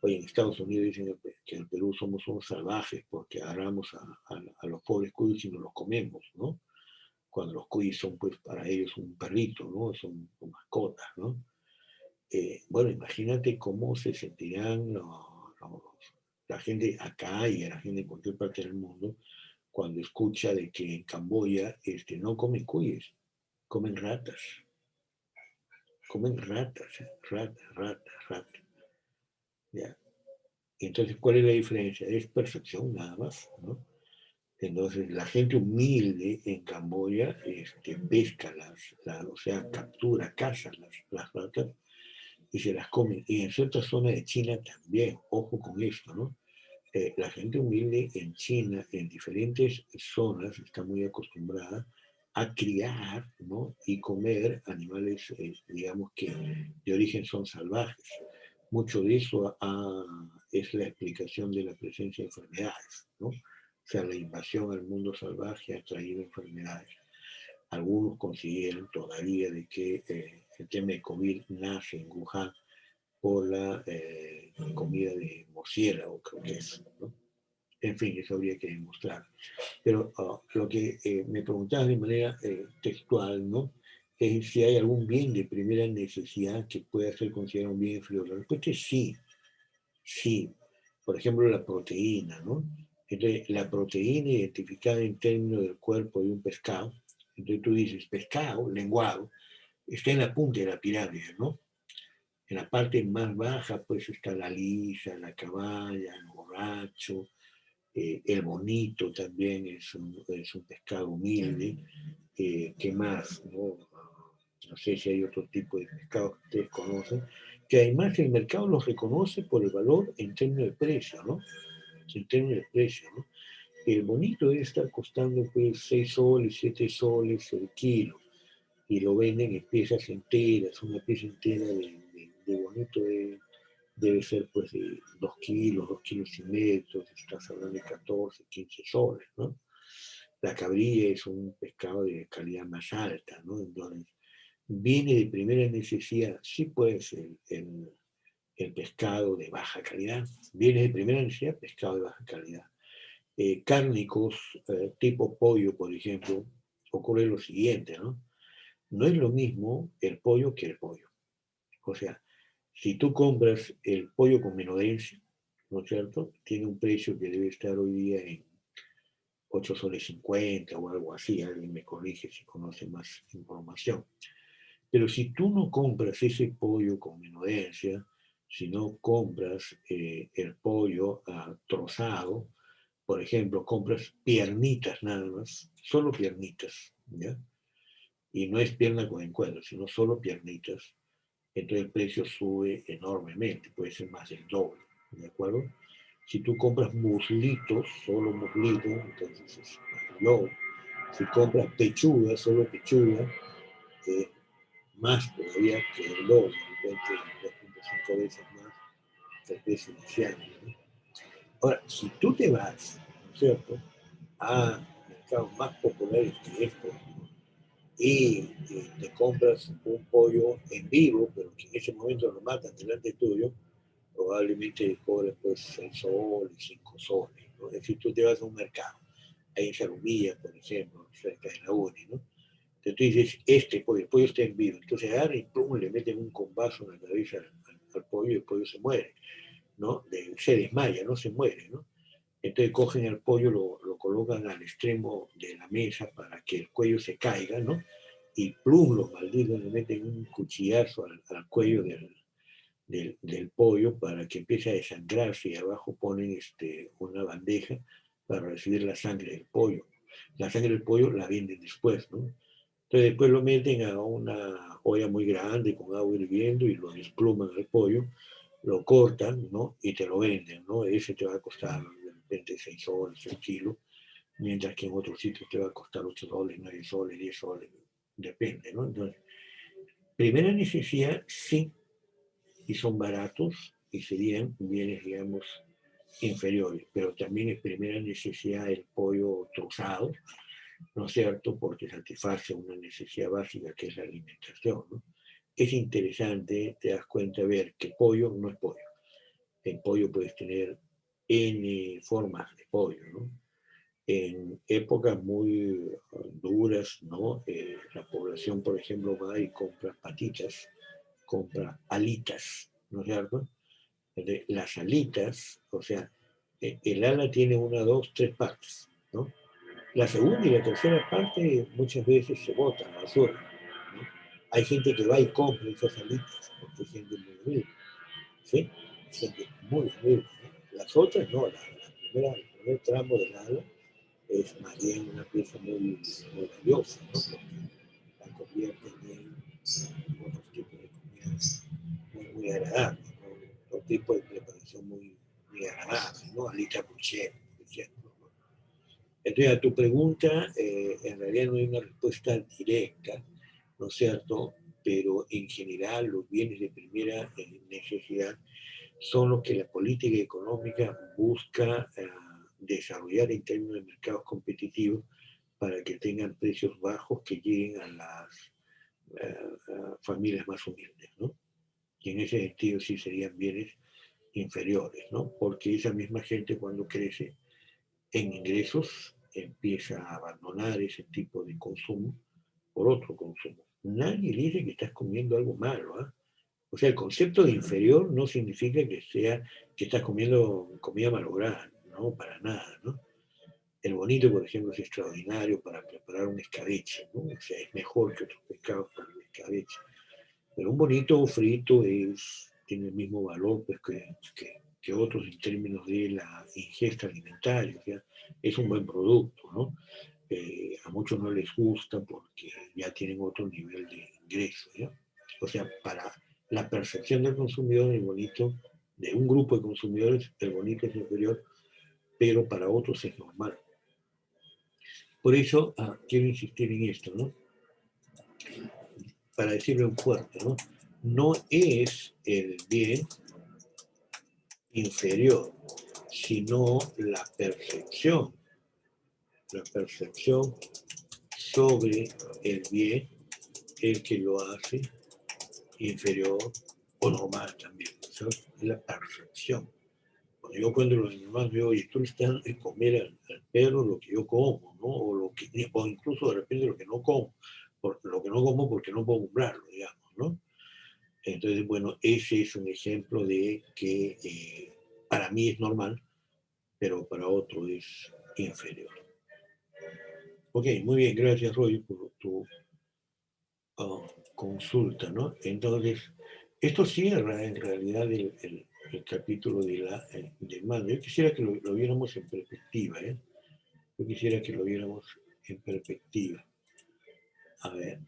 Hoy en Estados Unidos dicen que en el Perú somos unos salvajes porque agarramos a los pobres cuyes y nos los comemos, ¿no? Cuando los cuyes son, pues, para ellos un perrito, ¿no? Son mascotas, ¿no? Bueno, imagínate cómo se sentirán la gente acá y la gente en cualquier parte del mundo cuando escucha de que en Camboya no comen cuyes, comen ratas. Comen ratas, ratas. ¿Ya? Entonces, ¿cuál es la diferencia? Es percepción nada más, ¿no? Entonces, la gente humilde en Camboya pesca o sea, captura, caza las ratas y se las come. Y en ciertas zonas de China también, ojo con esto, ¿no? La gente humilde en China, en diferentes zonas, está muy acostumbrada a criar, ¿no? Y comer animales, digamos que de origen son salvajes. Mucho de eso es la explicación de la presencia de enfermedades, ¿no? O sea, la invasión al mundo salvaje ha traído enfermedades. Algunos consideran todavía de que el tema de COVID nace en Wuhan por la comida de murciélago, creo que es, ¿no? En fin, eso habría que demostrar. Pero lo que me preguntabas de manera textual, ¿no? Es si hay algún bien de primera necesidad que pueda ser considerado un bien inferior. La respuesta es sí, sí. Por ejemplo, la proteína, ¿no? Entonces, la proteína identificada en términos del cuerpo de un pescado, entonces tú dices, pescado, lenguado, está en la punta de la pirámide, ¿no? En la parte más baja, pues está la lisa, la caballa, el borracho, El bonito también es un pescado humilde. ¿Qué más? ¿No? No sé si hay otro tipo de pescado que ustedes conocen, que además el mercado los reconoce por el valor en términos de precio, ¿no? En términos de precio, ¿no? El bonito debe estar costando pues 6 soles, 7 soles el kilo, y lo venden en piezas enteras. Una pieza entera de bonito debe ser pues de 2 kilos, 2 kilos y medio, entonces estás hablando de 14, 15 soles, ¿no? La cabrilla es un pescado de calidad más alta, ¿no? Entonces, viene de primera necesidad, sí puede ser el pescado de baja calidad, viene de primera necesidad pescado de baja calidad. Cárnicos, tipo pollo, por ejemplo, ocurre lo siguiente, ¿no? No es lo mismo el pollo que el pollo. O sea, si tú compras el pollo con menudencia, ¿no es cierto? Tiene un precio que debe estar hoy día en 8 soles 50 o algo así, alguien me corrige si conoce más información. Pero si tú no compras ese pollo con menudencia, si no compras el pollo trozado, por ejemplo, compras piernitas nada más, solo piernitas, ¿ya? Y no es pierna con encuentro, sino solo piernitas, entonces el precio sube enormemente, puede ser más del doble, ¿de acuerdo? Si tú compras muslitos, solo muslitos, entonces es más del doble. Si compras pechuga, solo pechuga, más todavía que el doble, 2.5 veces más que el precio inicial, ¿no? Ahora, si tú te vas, ¿no es cierto?, a mercados más populares que estos, y te compras un pollo en vivo, pero que en ese momento lo matan delante tuyo, probablemente cobres pues 6 soles, 5 soles, ¿no? Es decir, tú te vas a un mercado, ahí en Salumilla, por ejemplo, cerca de la UNI, ¿no? Entonces tú dices, el pollo está en vivo, entonces agarran y plum, le meten un combazo en la cabeza al pollo y el pollo se muere, ¿no? Se desmaya, no se muere, ¿no? Entonces cogen el pollo, lo colocan al extremo de la mesa para que el cuello se caiga, ¿no? Y plum, los malditos le meten un cuchillazo al cuello del pollo para que empiece a desangrarse, y abajo ponen una bandeja para recibir la sangre del pollo. La sangre del pollo la venden después, ¿no? Entonces después lo meten a una olla muy grande con agua hirviendo y lo despluman al pollo, lo cortan, ¿no? Y te lo venden, ¿no? Ese te va a costar de repente 6 soles el kilo, mientras que en otros sitios te va a costar 8 soles, 9 soles, 10 soles, depende, ¿no? Entonces, primera necesidad, sí, y son baratos y serían bienes, digamos, inferiores, pero también es primera necesidad el pollo trozado, ¿no es cierto?, porque satisface una necesidad básica que es la alimentación, ¿no? Es interesante, te das cuenta, ver que pollo no es pollo. En pollo puedes tener N formas de pollo, ¿no? En épocas muy duras, ¿no? La población, por ejemplo, va y compra patitas, compra alitas, ¿no es cierto? Las alitas, o sea, el ala tiene una, dos, tres partes, ¿no? La segunda y la tercera parte muchas veces se botan a la basura, ¿no? Hay gente que va y compra esas alitas, porque es gente muy humilde, ¿sí? Gente muy humilde, ¿no? Las otras no, el primer tramo del ala es más bien una pieza muy valiosa, ¿no? Porque la convierte en otros tipos de comidas muy agradables, ¿no? Otro tipo de preparación muy agradable, ¿no? Alita bruschetta, por ejemplo, ¿no? Entonces, a tu pregunta, en realidad no hay una respuesta directa, ¿no es cierto? Pero en general los bienes de primera necesidad son los que la política económica busca desarrollar en términos de mercados competitivos para que tengan precios bajos que lleguen a las familias más humildes, ¿no? Y en ese sentido sí serían bienes inferiores, ¿no? Porque esa misma gente cuando crece en ingresos empieza a abandonar ese tipo de consumo por otro consumo. Nadie dice que estás comiendo algo malo, ¿eh? O sea, el concepto de inferior no significa que estás comiendo comida malograda, no, para nada, ¿no? El bonito, por ejemplo, es extraordinario para preparar un escabeche, ¿no? O sea, es mejor que otros pescados para el escabeche. Pero un bonito frito tiene el mismo valor pues, que que otros en términos de la ingesta alimentaria. O sea, es un buen producto, ¿no? A muchos no les gusta porque ya tienen otro nivel de ingreso, ¿ya? O sea, para la percepción del consumidor, el bonito, de un grupo de consumidores, el bonito es inferior, pero para otros es normal. Por eso quiero insistir en esto, ¿no? Para decirlo en fuerte, ¿no? No es el bien inferior, sino la percepción sobre el bien el que lo hace inferior o normal también. ¿Sabes? Es la percepción. Cuando los demás veo, oye, tú le estás de comer al perro lo que yo como, ¿no? O incluso de repente lo que no como, lo que no como porque no puedo comprarlo, digamos, ¿no? Entonces, bueno, ese es un ejemplo de que para mí es normal, pero para otro es inferior. Ok, muy bien, gracias Roy por tu consulta, ¿no? Entonces, esto cierra en realidad el capítulo de la demanda. Yo quisiera que lo viéramos en perspectiva, ¿eh? Yo quisiera que lo viéramos en perspectiva. A ver,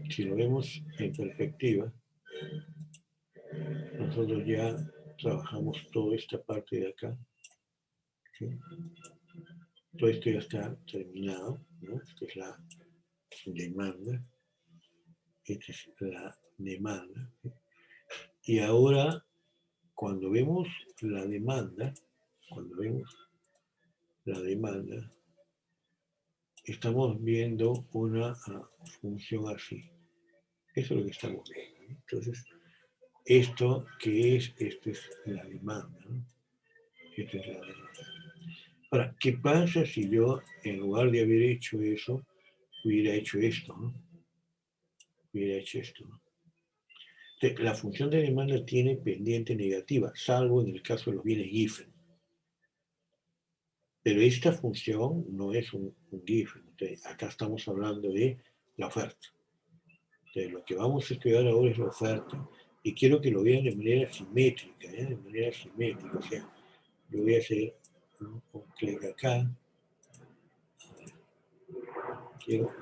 si lo vemos en perspectiva, nosotros ya trabajamos toda esta parte de acá, ¿sí? Todo esto ya está terminado, ¿no? Esta es la demanda, esta es la demanda. ¿Sí? Y ahora, cuando vemos la demanda, estamos viendo una función así. Eso es lo que estamos viendo, ¿no? Entonces, esto que es, esto es la demanda, ¿no? Esto es la demanda. Ahora, ¿qué pasa si yo, en lugar de haber hecho eso, hubiera hecho esto, ¿no? Hubiera hecho esto, ¿no? Entonces, la función de demanda tiene pendiente negativa, salvo en el caso de los bienes Giffen. Pero esta función no es un Giffen. Entonces, acá estamos hablando de la oferta. Entonces, lo que vamos a estudiar ahora es la oferta. Y quiero que lo vean de manera simétrica, ¿eh? De manera simétrica. O sea, yo voy a hacer un clic acá. Quiero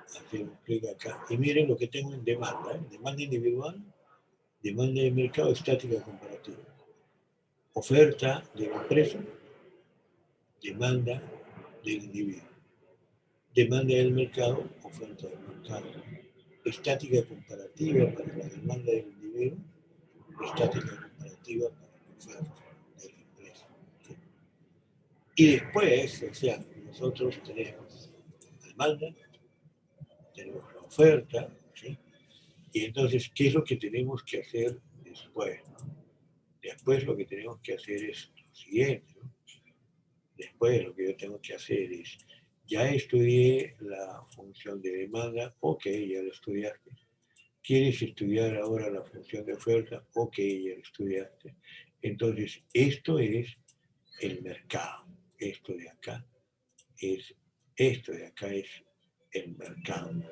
hacer un clic acá. Y miren lo que tengo en demanda. ¿Eh? Demanda individual, demanda de mercado, estática comparativa. Oferta de la empresa, demanda del individuo. Demanda del mercado, oferta del mercado. Estática comparativa para la demanda del individuo, estática comparativa para la oferta de la empresa. ¿Sí? Y después, o sea, nosotros tenemos la demanda, tenemos la oferta, ¿sí? Y entonces, ¿qué es lo que tenemos que hacer después? ¿No? Después lo que tenemos que hacer es lo siguiente, ¿no? Después lo que yo tengo que hacer es, ya estudié la función de demanda, ok, ya lo estudiaste. ¿Quieres estudiar ahora la función de oferta? Ok, ya lo estudiaste. Entonces, esto es el mercado. Esto de acá es el mercado,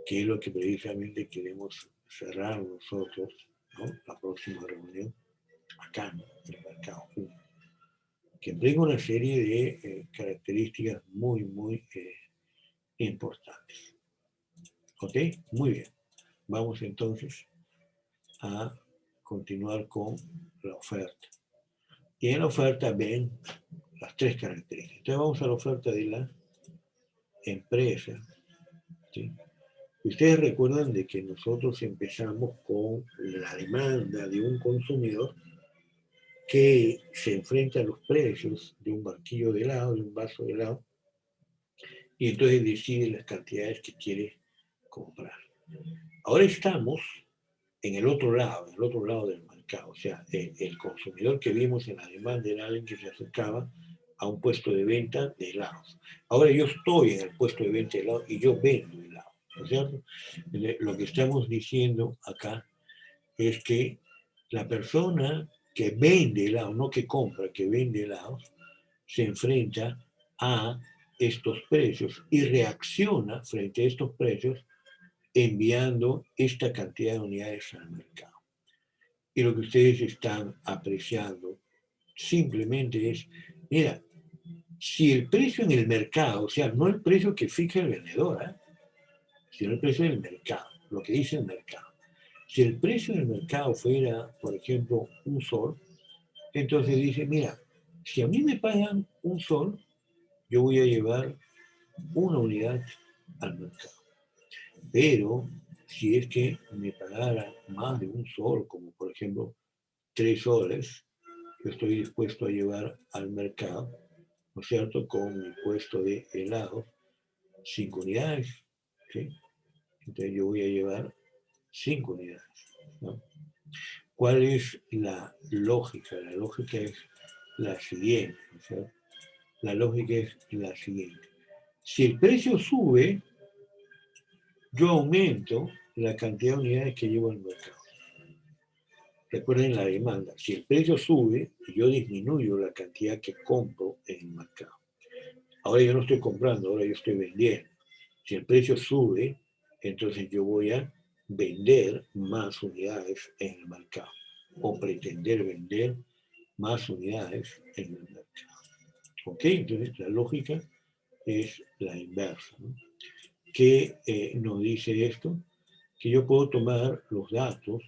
que es lo que precisamente queremos cerrar nosotros, ¿no? La próxima reunión, acá, ¿no? El mercado, que implica una serie de características muy, muy importantes. ¿Ok? Muy bien. Vamos entonces a continuar con la oferta. Y en la oferta ven las tres características. Entonces vamos a la oferta de la empresa. ¿Sí? Ustedes recuerdan de que nosotros empezamos con la demanda de un consumidor que se enfrenta a los precios de un barquillo de helado, de un vaso de helado, y entonces decide las cantidades que quiere comprar. Ahora estamos en el otro lado del mercado, o sea, el consumidor que vimos en la demanda era alguien que se acercaba a un puesto de venta de helados. Ahora yo estoy en el puesto de venta de helados y yo vendo helados, ¿no es cierto? Lo que estamos diciendo acá es que la persona que vende helados, no que compra, que vende helados, se enfrenta a estos precios y reacciona frente a estos precios enviando esta cantidad de unidades al mercado. Y lo que ustedes están apreciando simplemente es, mira, si el precio en el mercado, o sea, no el precio que fija el vendedor, sino el precio del mercado, lo que dice el mercado. Si el precio del mercado fuera, por ejemplo, un sol, entonces dice, mira, si a mí me pagan un sol, yo voy a llevar una unidad al mercado. Pero si es que me pagara más de un sol, como por ejemplo 3 soles, yo estoy dispuesto a llevar al mercado, ¿no es cierto?, con mi puesto de helado, 5 unidades, ¿sí? Entonces yo voy a llevar 5 unidades, ¿no? ¿Cuál es la lógica? La lógica es la siguiente, ¿no es cierto? La lógica es la siguiente. Si el precio sube, yo aumento la cantidad de unidades que llevo al mercado. Recuerden la demanda. Si el precio sube, yo disminuyo la cantidad que compro en el mercado. Ahora yo no estoy comprando, ahora yo estoy vendiendo. Si el precio sube, entonces yo voy a vender más unidades en el mercado o pretender vender más unidades en el mercado. ¿Ok? Entonces la lógica es la inversa, ¿no? ¿Qué nos dice esto? Que yo puedo tomar los datos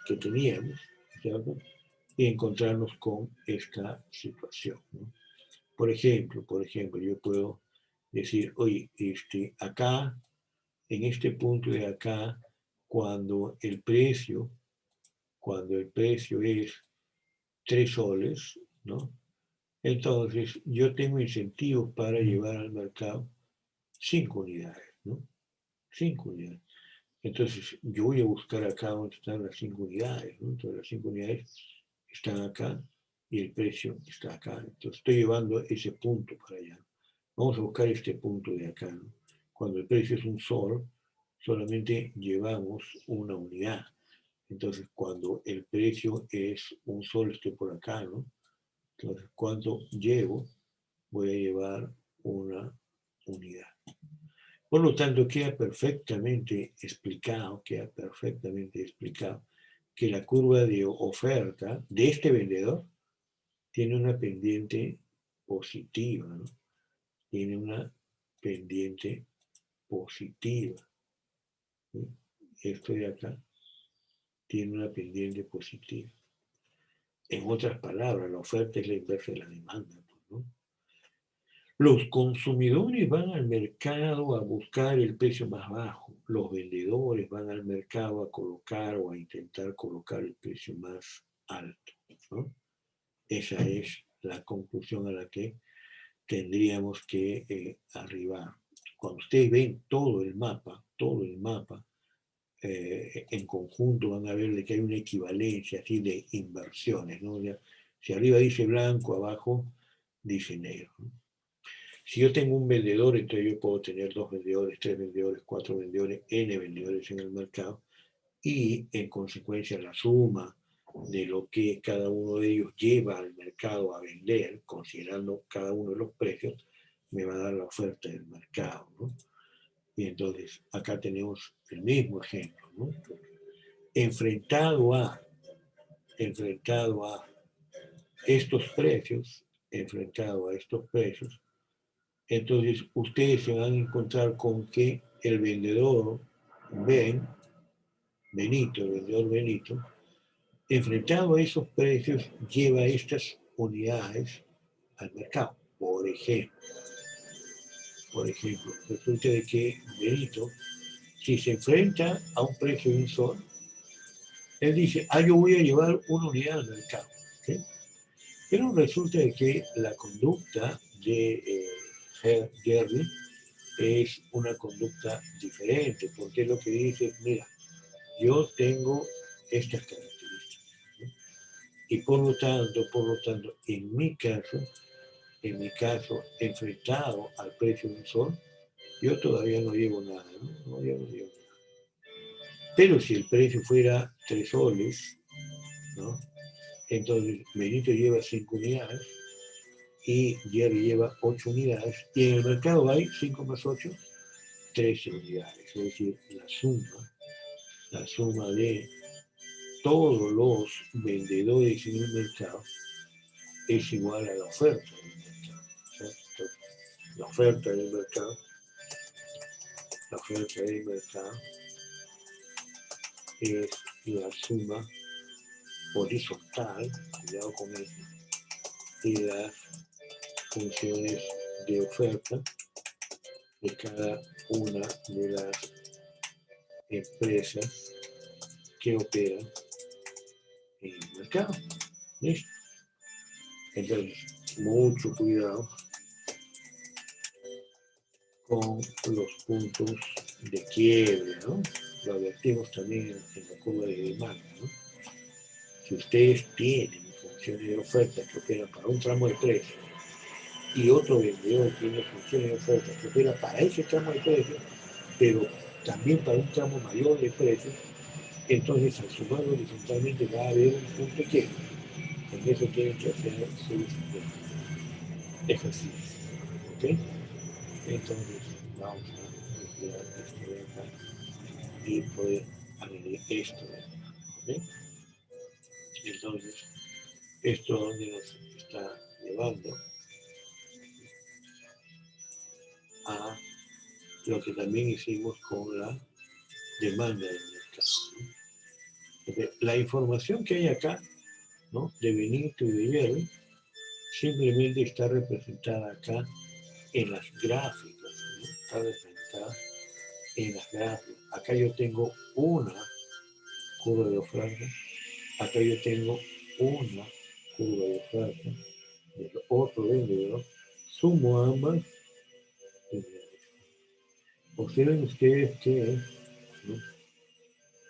que teníamos, ¿cierto?, y encontrarnos con esta situación, ¿no? Por ejemplo, yo puedo decir, oye, acá, en este punto de acá, cuando el precio es 3 soles, ¿no? Entonces, yo tengo incentivos para llevar al mercado 5 unidades, ¿no? 5 unidades. Entonces, yo voy a buscar acá donde están las 5 unidades, ¿no? Entonces, las 5 unidades están acá y el precio está acá. Entonces, estoy llevando ese punto para allá. Vamos a buscar este punto de acá, ¿no? Cuando el precio es un sol, solamente llevamos una unidad. Entonces, cuando el precio es un sol, estoy por acá, ¿no? Entonces, ¿cuánto llevo? Voy a llevar una unidad. Por lo tanto, queda perfectamente explicado que la curva de oferta de este vendedor tiene una pendiente positiva, ¿no? Tiene una pendiente positiva, ¿sí? Esto de acá tiene una pendiente positiva. En otras palabras, la oferta es la inversa de la demanda, ¿no? Los consumidores van al mercado a buscar el precio más bajo. Los vendedores van al mercado a colocar o a intentar colocar el precio más alto, ¿no? Esa es la conclusión a la que tendríamos que arribar. Cuando ustedes ven todo el mapa, en conjunto van a ver de que hay una equivalencia así de inversiones, ¿no? Si arriba dice blanco, abajo dice negro, ¿no? Si yo tengo un vendedor, entonces yo puedo tener 2 vendedores, 3 vendedores, 4 vendedores, n vendedores en el mercado, y en consecuencia la suma de lo que cada uno de ellos lleva al mercado a vender, considerando cada uno de los precios, me va a dar la oferta del mercado, ¿no? Y entonces acá tenemos el mismo ejemplo, ¿no? Enfrentado a estos precios, entonces ustedes se van a encontrar con que el vendedor Benito, enfrentado a esos precios, lleva estas unidades al mercado. Por ejemplo, resulta de que Benito, si se enfrenta a un precio de un sol, él dice, yo voy a llevar una unidad al mercado, ¿sí? Pero resulta de que la conducta de Jerry es una conducta diferente, porque lo que dice es, mira, yo tengo estas características, ¿no? Y por lo tanto, en mi caso, enfrentado al precio de un sol, yo todavía no llevo nada, ¿no? Yo no llevo nada. Pero si el precio fuera 3 soles, ¿no? Entonces Benito lleva 5 unidades y Jerry lleva 8 unidades, y en el mercado hay 5 más 8, 13 unidades, es decir, la suma de todos los vendedores en el mercado es igual a la oferta del mercado, ¿cierto? Entonces, la oferta del mercado es la suma horizontal, cuidado con eso, de las funciones de oferta de cada una de las empresas que operan en el mercado. ¿Listo? Entonces, mucho cuidado con los puntos de quiebre, ¿no? Lo advertimos también en la curva de demanda, ¿no? Si ustedes tienen funciones de oferta que operan para un tramo de precio y otro vendedor tiene funciones de oferta que opera para ese tramo de precio, pero también para un tramo mayor de precio, entonces al sumar horizontalmente va a haber un punto de quiebre. En eso tienen que hacer sus ejercicios. ¿Ok? Entonces vamos a retirar esto de acá y poder añadir esto de acá. ¿Ok? Entonces, esto donde nos está llevando a lo que también hicimos con la demanda del mercado, ¿no? Porque la información que hay acá, ¿no? De Benito y de Jerry, simplemente está representada acá en las gráficas, ¿no? Está representada en las gráficas. Acá yo tengo una curva de oferta, acá yo tengo una curva de oferta del otro vendedor, sumo ambas y observen ustedes que, ¿no?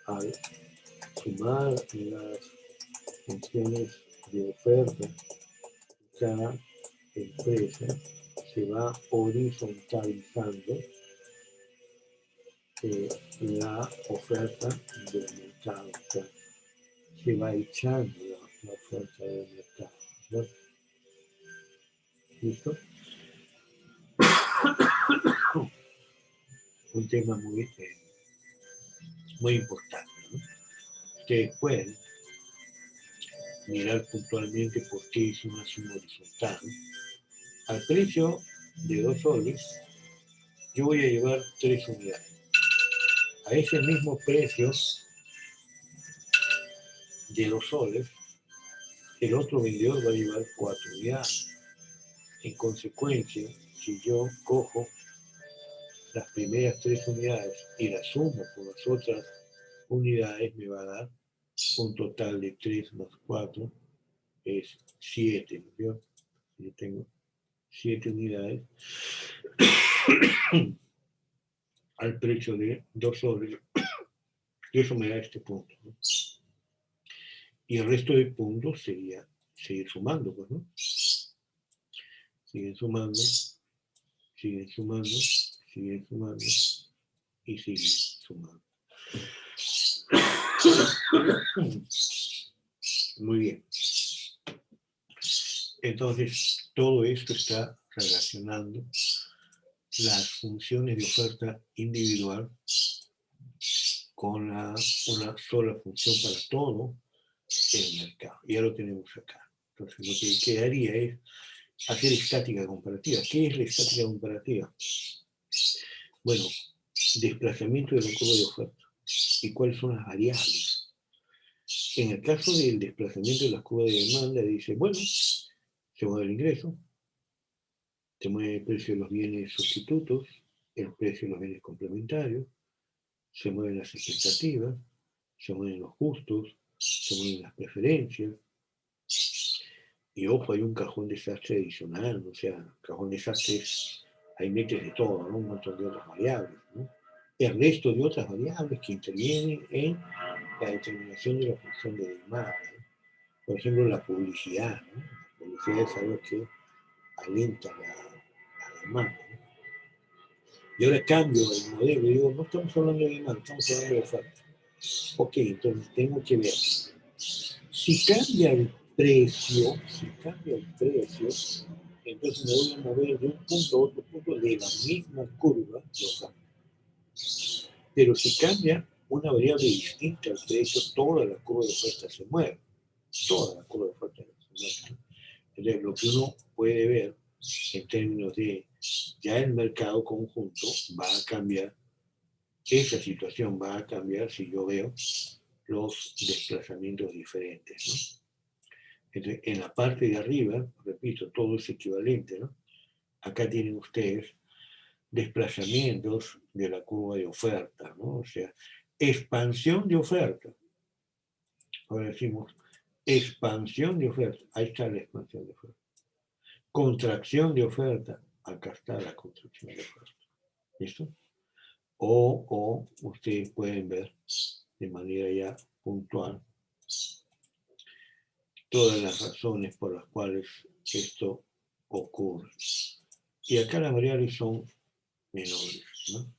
Al sumar las funciones de oferta de cada empresa se va horizontalizando la oferta del mercado, o sea, se va echando la oferta del mercado, ¿no? ¿Listo? Un tema muy importante, ¿no? Ustedes pueden mirar puntualmente por qué es una suma horizontal. Al precio de 2 soles, yo voy a llevar 3 unidades. A ese mismo precio de 2 soles, el otro vendedor va a llevar 4 unidades. En consecuencia, si yo cojo las primeras 3 unidades y las sumo con las otras unidades, me va a dar un total de 3 más 4, es 7, ¿no es cierto? Yo tengo 7 unidades al precio de 2 soles, y eso me da este punto, ¿no? Y el resto de puntos sería seguir sumando, pues, ¿no? Siguen sumando, siguen sumando, siguen sumando y siguen sumando. Muy bien. Entonces, todo esto está relacionando las funciones de oferta individual con una sola función para todo el mercado. Ya lo tenemos acá. Entonces, lo que quedaría es hacer estática comparativa. ¿Qué es la estática comparativa? Bueno, desplazamiento de la curva de oferta. ¿Y cuáles son las variables? En el caso del desplazamiento de la curva de demanda, dice, bueno, se mueve el ingreso, se mueve el precio de los bienes sustitutos, el precio de los bienes complementarios, se mueven las expectativas, se mueven los gustos, se mueven las preferencias. Y ojo, hay un cajón desastre adicional, o sea, cajón desastre es, ahí metes de todo, ¿no? Un montón de otras variables, ¿no? El resto de otras variables que intervienen en la determinación de la función de demanda, ¿no? Por ejemplo, la publicidad, ¿no? La publicidad es algo que alienta la demanda, ¿no? Y ahora cambio el modelo y digo, no estamos hablando de demanda, estamos hablando de oferta. Ok, entonces tengo que ver. Si cambia el precio, entonces me voy a mover de un punto a otro punto de la misma curva de oferta. Pero si cambia una variable distinta al precio, toda la curva de oferta se mueve. Toda la curva de oferta se mueve. Entonces, lo que uno puede ver en términos de ya el mercado conjunto va a cambiar, esa situación va a cambiar si yo veo los desplazamientos diferentes, ¿no? Entonces, en la parte de arriba, repito, todo es equivalente, ¿no? Acá tienen ustedes desplazamientos de la curva de oferta, ¿no? O sea, expansión de oferta. Ahora decimos expansión de oferta. Ahí está la expansión de oferta. Contracción de oferta. Acá está la contracción de oferta. ¿Listo? O ustedes pueden ver de manera ya puntual todas las razones por las cuales esto ocurre. Y acá las variables son menores, ¿no?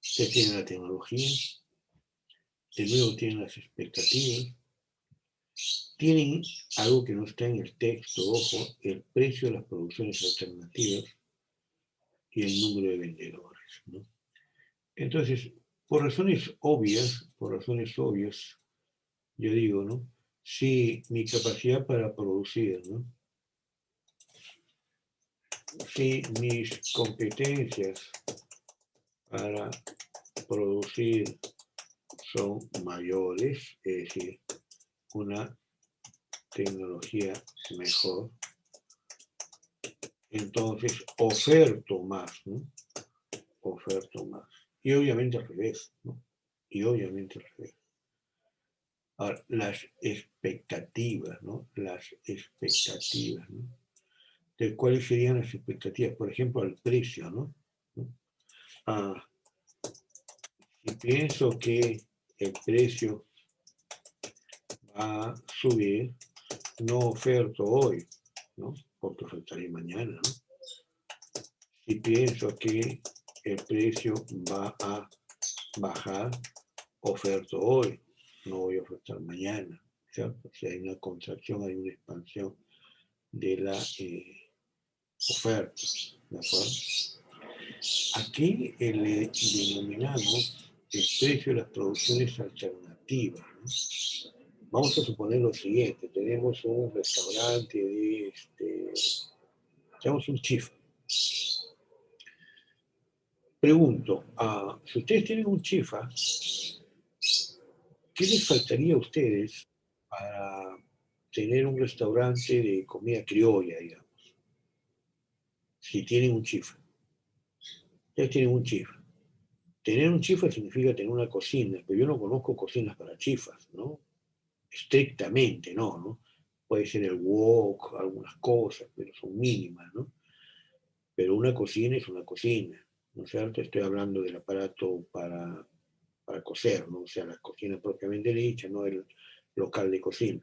Ustedes tienen la tecnología, de nuevo tienen las expectativas, tienen algo que no está en el texto, ojo, el precio de las producciones alternativas y el número de vendedores, ¿no? Entonces, por razones obvias, yo digo, ¿no? Si mi capacidad para producir, ¿no? Si mis competencias para producir son mayores, es decir, una tecnología mejor, entonces oferto más, ¿no? Oferto más. Y obviamente al revés, ¿no? Y obviamente al revés. Ahora, las expectativas, ¿no? Las expectativas, ¿no? ¿De cuáles serían las expectativas? Por ejemplo, al precio, ¿no? Si pienso que el precio va a subir, no oferto hoy, ¿no? Porque ofertaré mañana, ¿no? Si pienso que el precio va a bajar, oferto hoy, no voy a ofertar mañana, ¿cierto? Si hay una contracción, hay una expansión de la oferta, ¿de acuerdo? Aquí le denominamos el precio de las producciones alternativas, ¿no? Vamos a suponer lo siguiente, tenemos un restaurante de, tenemos un chifa. Pregunto, si ustedes tienen un chifa, ¿qué les faltaría a ustedes para tener un restaurante de comida criolla, digamos? Si tienen un chifa. Ustedes tienen un chifa. Tener un chifa significa tener una cocina, pero yo no conozco cocinas para chifas, ¿no? Estrictamente, ¿no? Puede ser el wok, algunas cosas, pero son mínimas, ¿no? Pero una cocina es una cocina, ¿no es cierto? Estoy hablando del aparato para cocer, ¿no? O sea, la cocina propiamente dicha, no el local de cocina.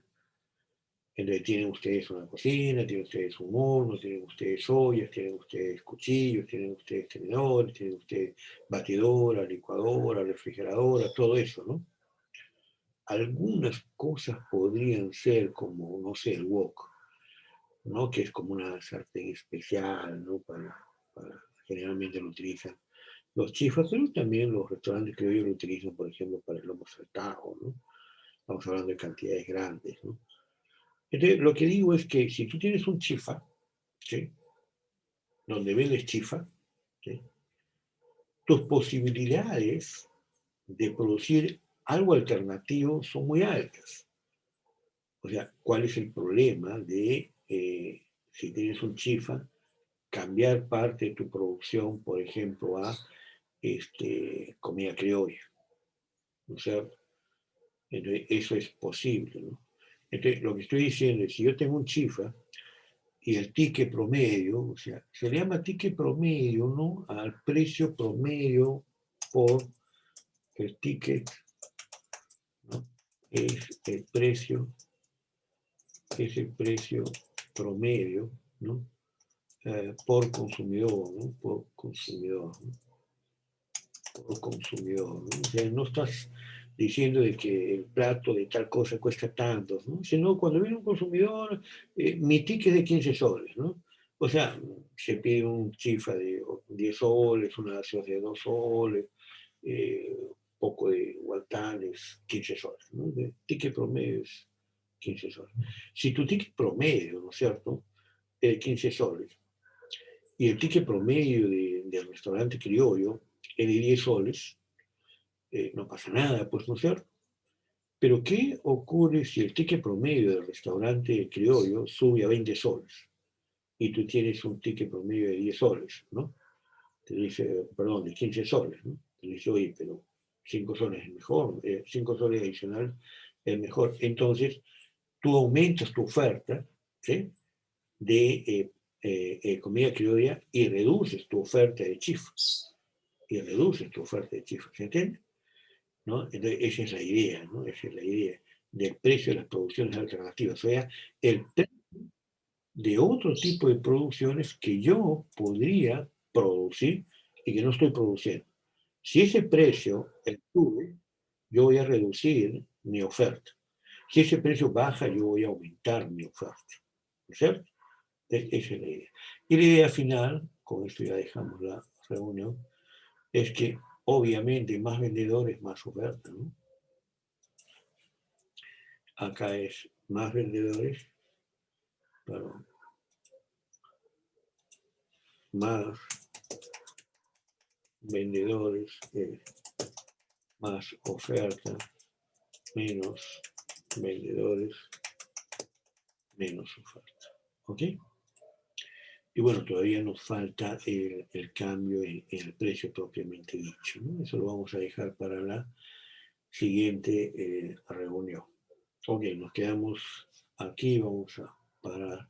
Entonces tienen ustedes una cocina, tienen ustedes un horno, tienen ustedes ollas, tienen ustedes cuchillos, tienen ustedes tenedores, tienen ustedes batidora, licuadora, refrigeradora, todo eso, ¿no? Algunas cosas podrían ser como, no sé, el wok, ¿no? Que es como una sartén especial, ¿no? Generalmente lo utilizan los chifas, pero también los restaurantes que hoy lo utilizan, por ejemplo, para el lomo saltado, ¿no? Estamos hablando de cantidades grandes, ¿no? Entonces, lo que digo es que si tú tienes un chifa, ¿sí? Donde vendes chifa, ¿sí? Tus posibilidades de producir algo alternativo son muy altas. O sea, ¿cuál es el problema de, si tienes un chifa, cambiar parte de tu producción, por ejemplo, a comida criolla? O sea, entonces, eso es posible, ¿no? Entonces, lo que estoy diciendo es, si yo tengo un chifa y el ticket promedio, o sea, se le llama ticket promedio, ¿no? Al precio promedio por el ticket, ¿no? Es el precio promedio, ¿no? Por consumidor, ¿no? Por consumidor, ¿no? Por consumidor, ¿no? O sea, no estás diciendo de que el plato de tal cosa cuesta tanto, ¿no? Sino cuando viene un consumidor, mi ticket es de 15 soles, ¿no? O sea, se pide un chifa de 10 soles, una gaseosa de 2 soles, poco de guantanes, 15 soles, ¿no? El ticket promedio es 15 soles. Si tu ticket promedio, ¿no es cierto?, es 15 soles, y el ticket promedio del restaurante criollo es de 10 soles, no pasa nada, pues, ¿no es cierto? Pero ¿qué ocurre si el ticket promedio del restaurante criollo sube a 20 soles y tú tienes un ticket promedio de 10 soles, ¿no? Te dice, perdón, de 15 soles, ¿no? Te dice, oye, pero 5 soles es mejor, 5 soles adicional es mejor. Entonces, tú aumentas tu oferta, ¿sí?, de comida criolla y reduces tu oferta de chifas. ¿Se entiende? ¿No? Entonces, esa es la idea, ¿no? Esa es la idea del precio de las producciones alternativas. O sea, el precio de otro tipo de producciones que yo podría producir y que no estoy produciendo. Si ese precio sube, yo voy a reducir mi oferta. Si ese precio baja, yo voy a aumentar mi oferta. ¿No es cierto? Esa es la idea. Y la idea final, con esto ya dejamos la reunión, es que obviamente más vendedores, más oferta, ¿no? Acá es más vendedores, pero más vendedores, más oferta, menos vendedores, menos oferta. ¿Ok? Y bueno, todavía nos falta el cambio en el precio propiamente dicho, ¿no? Eso lo vamos a dejar para la siguiente reunión. Ok, nos quedamos aquí, vamos a parar.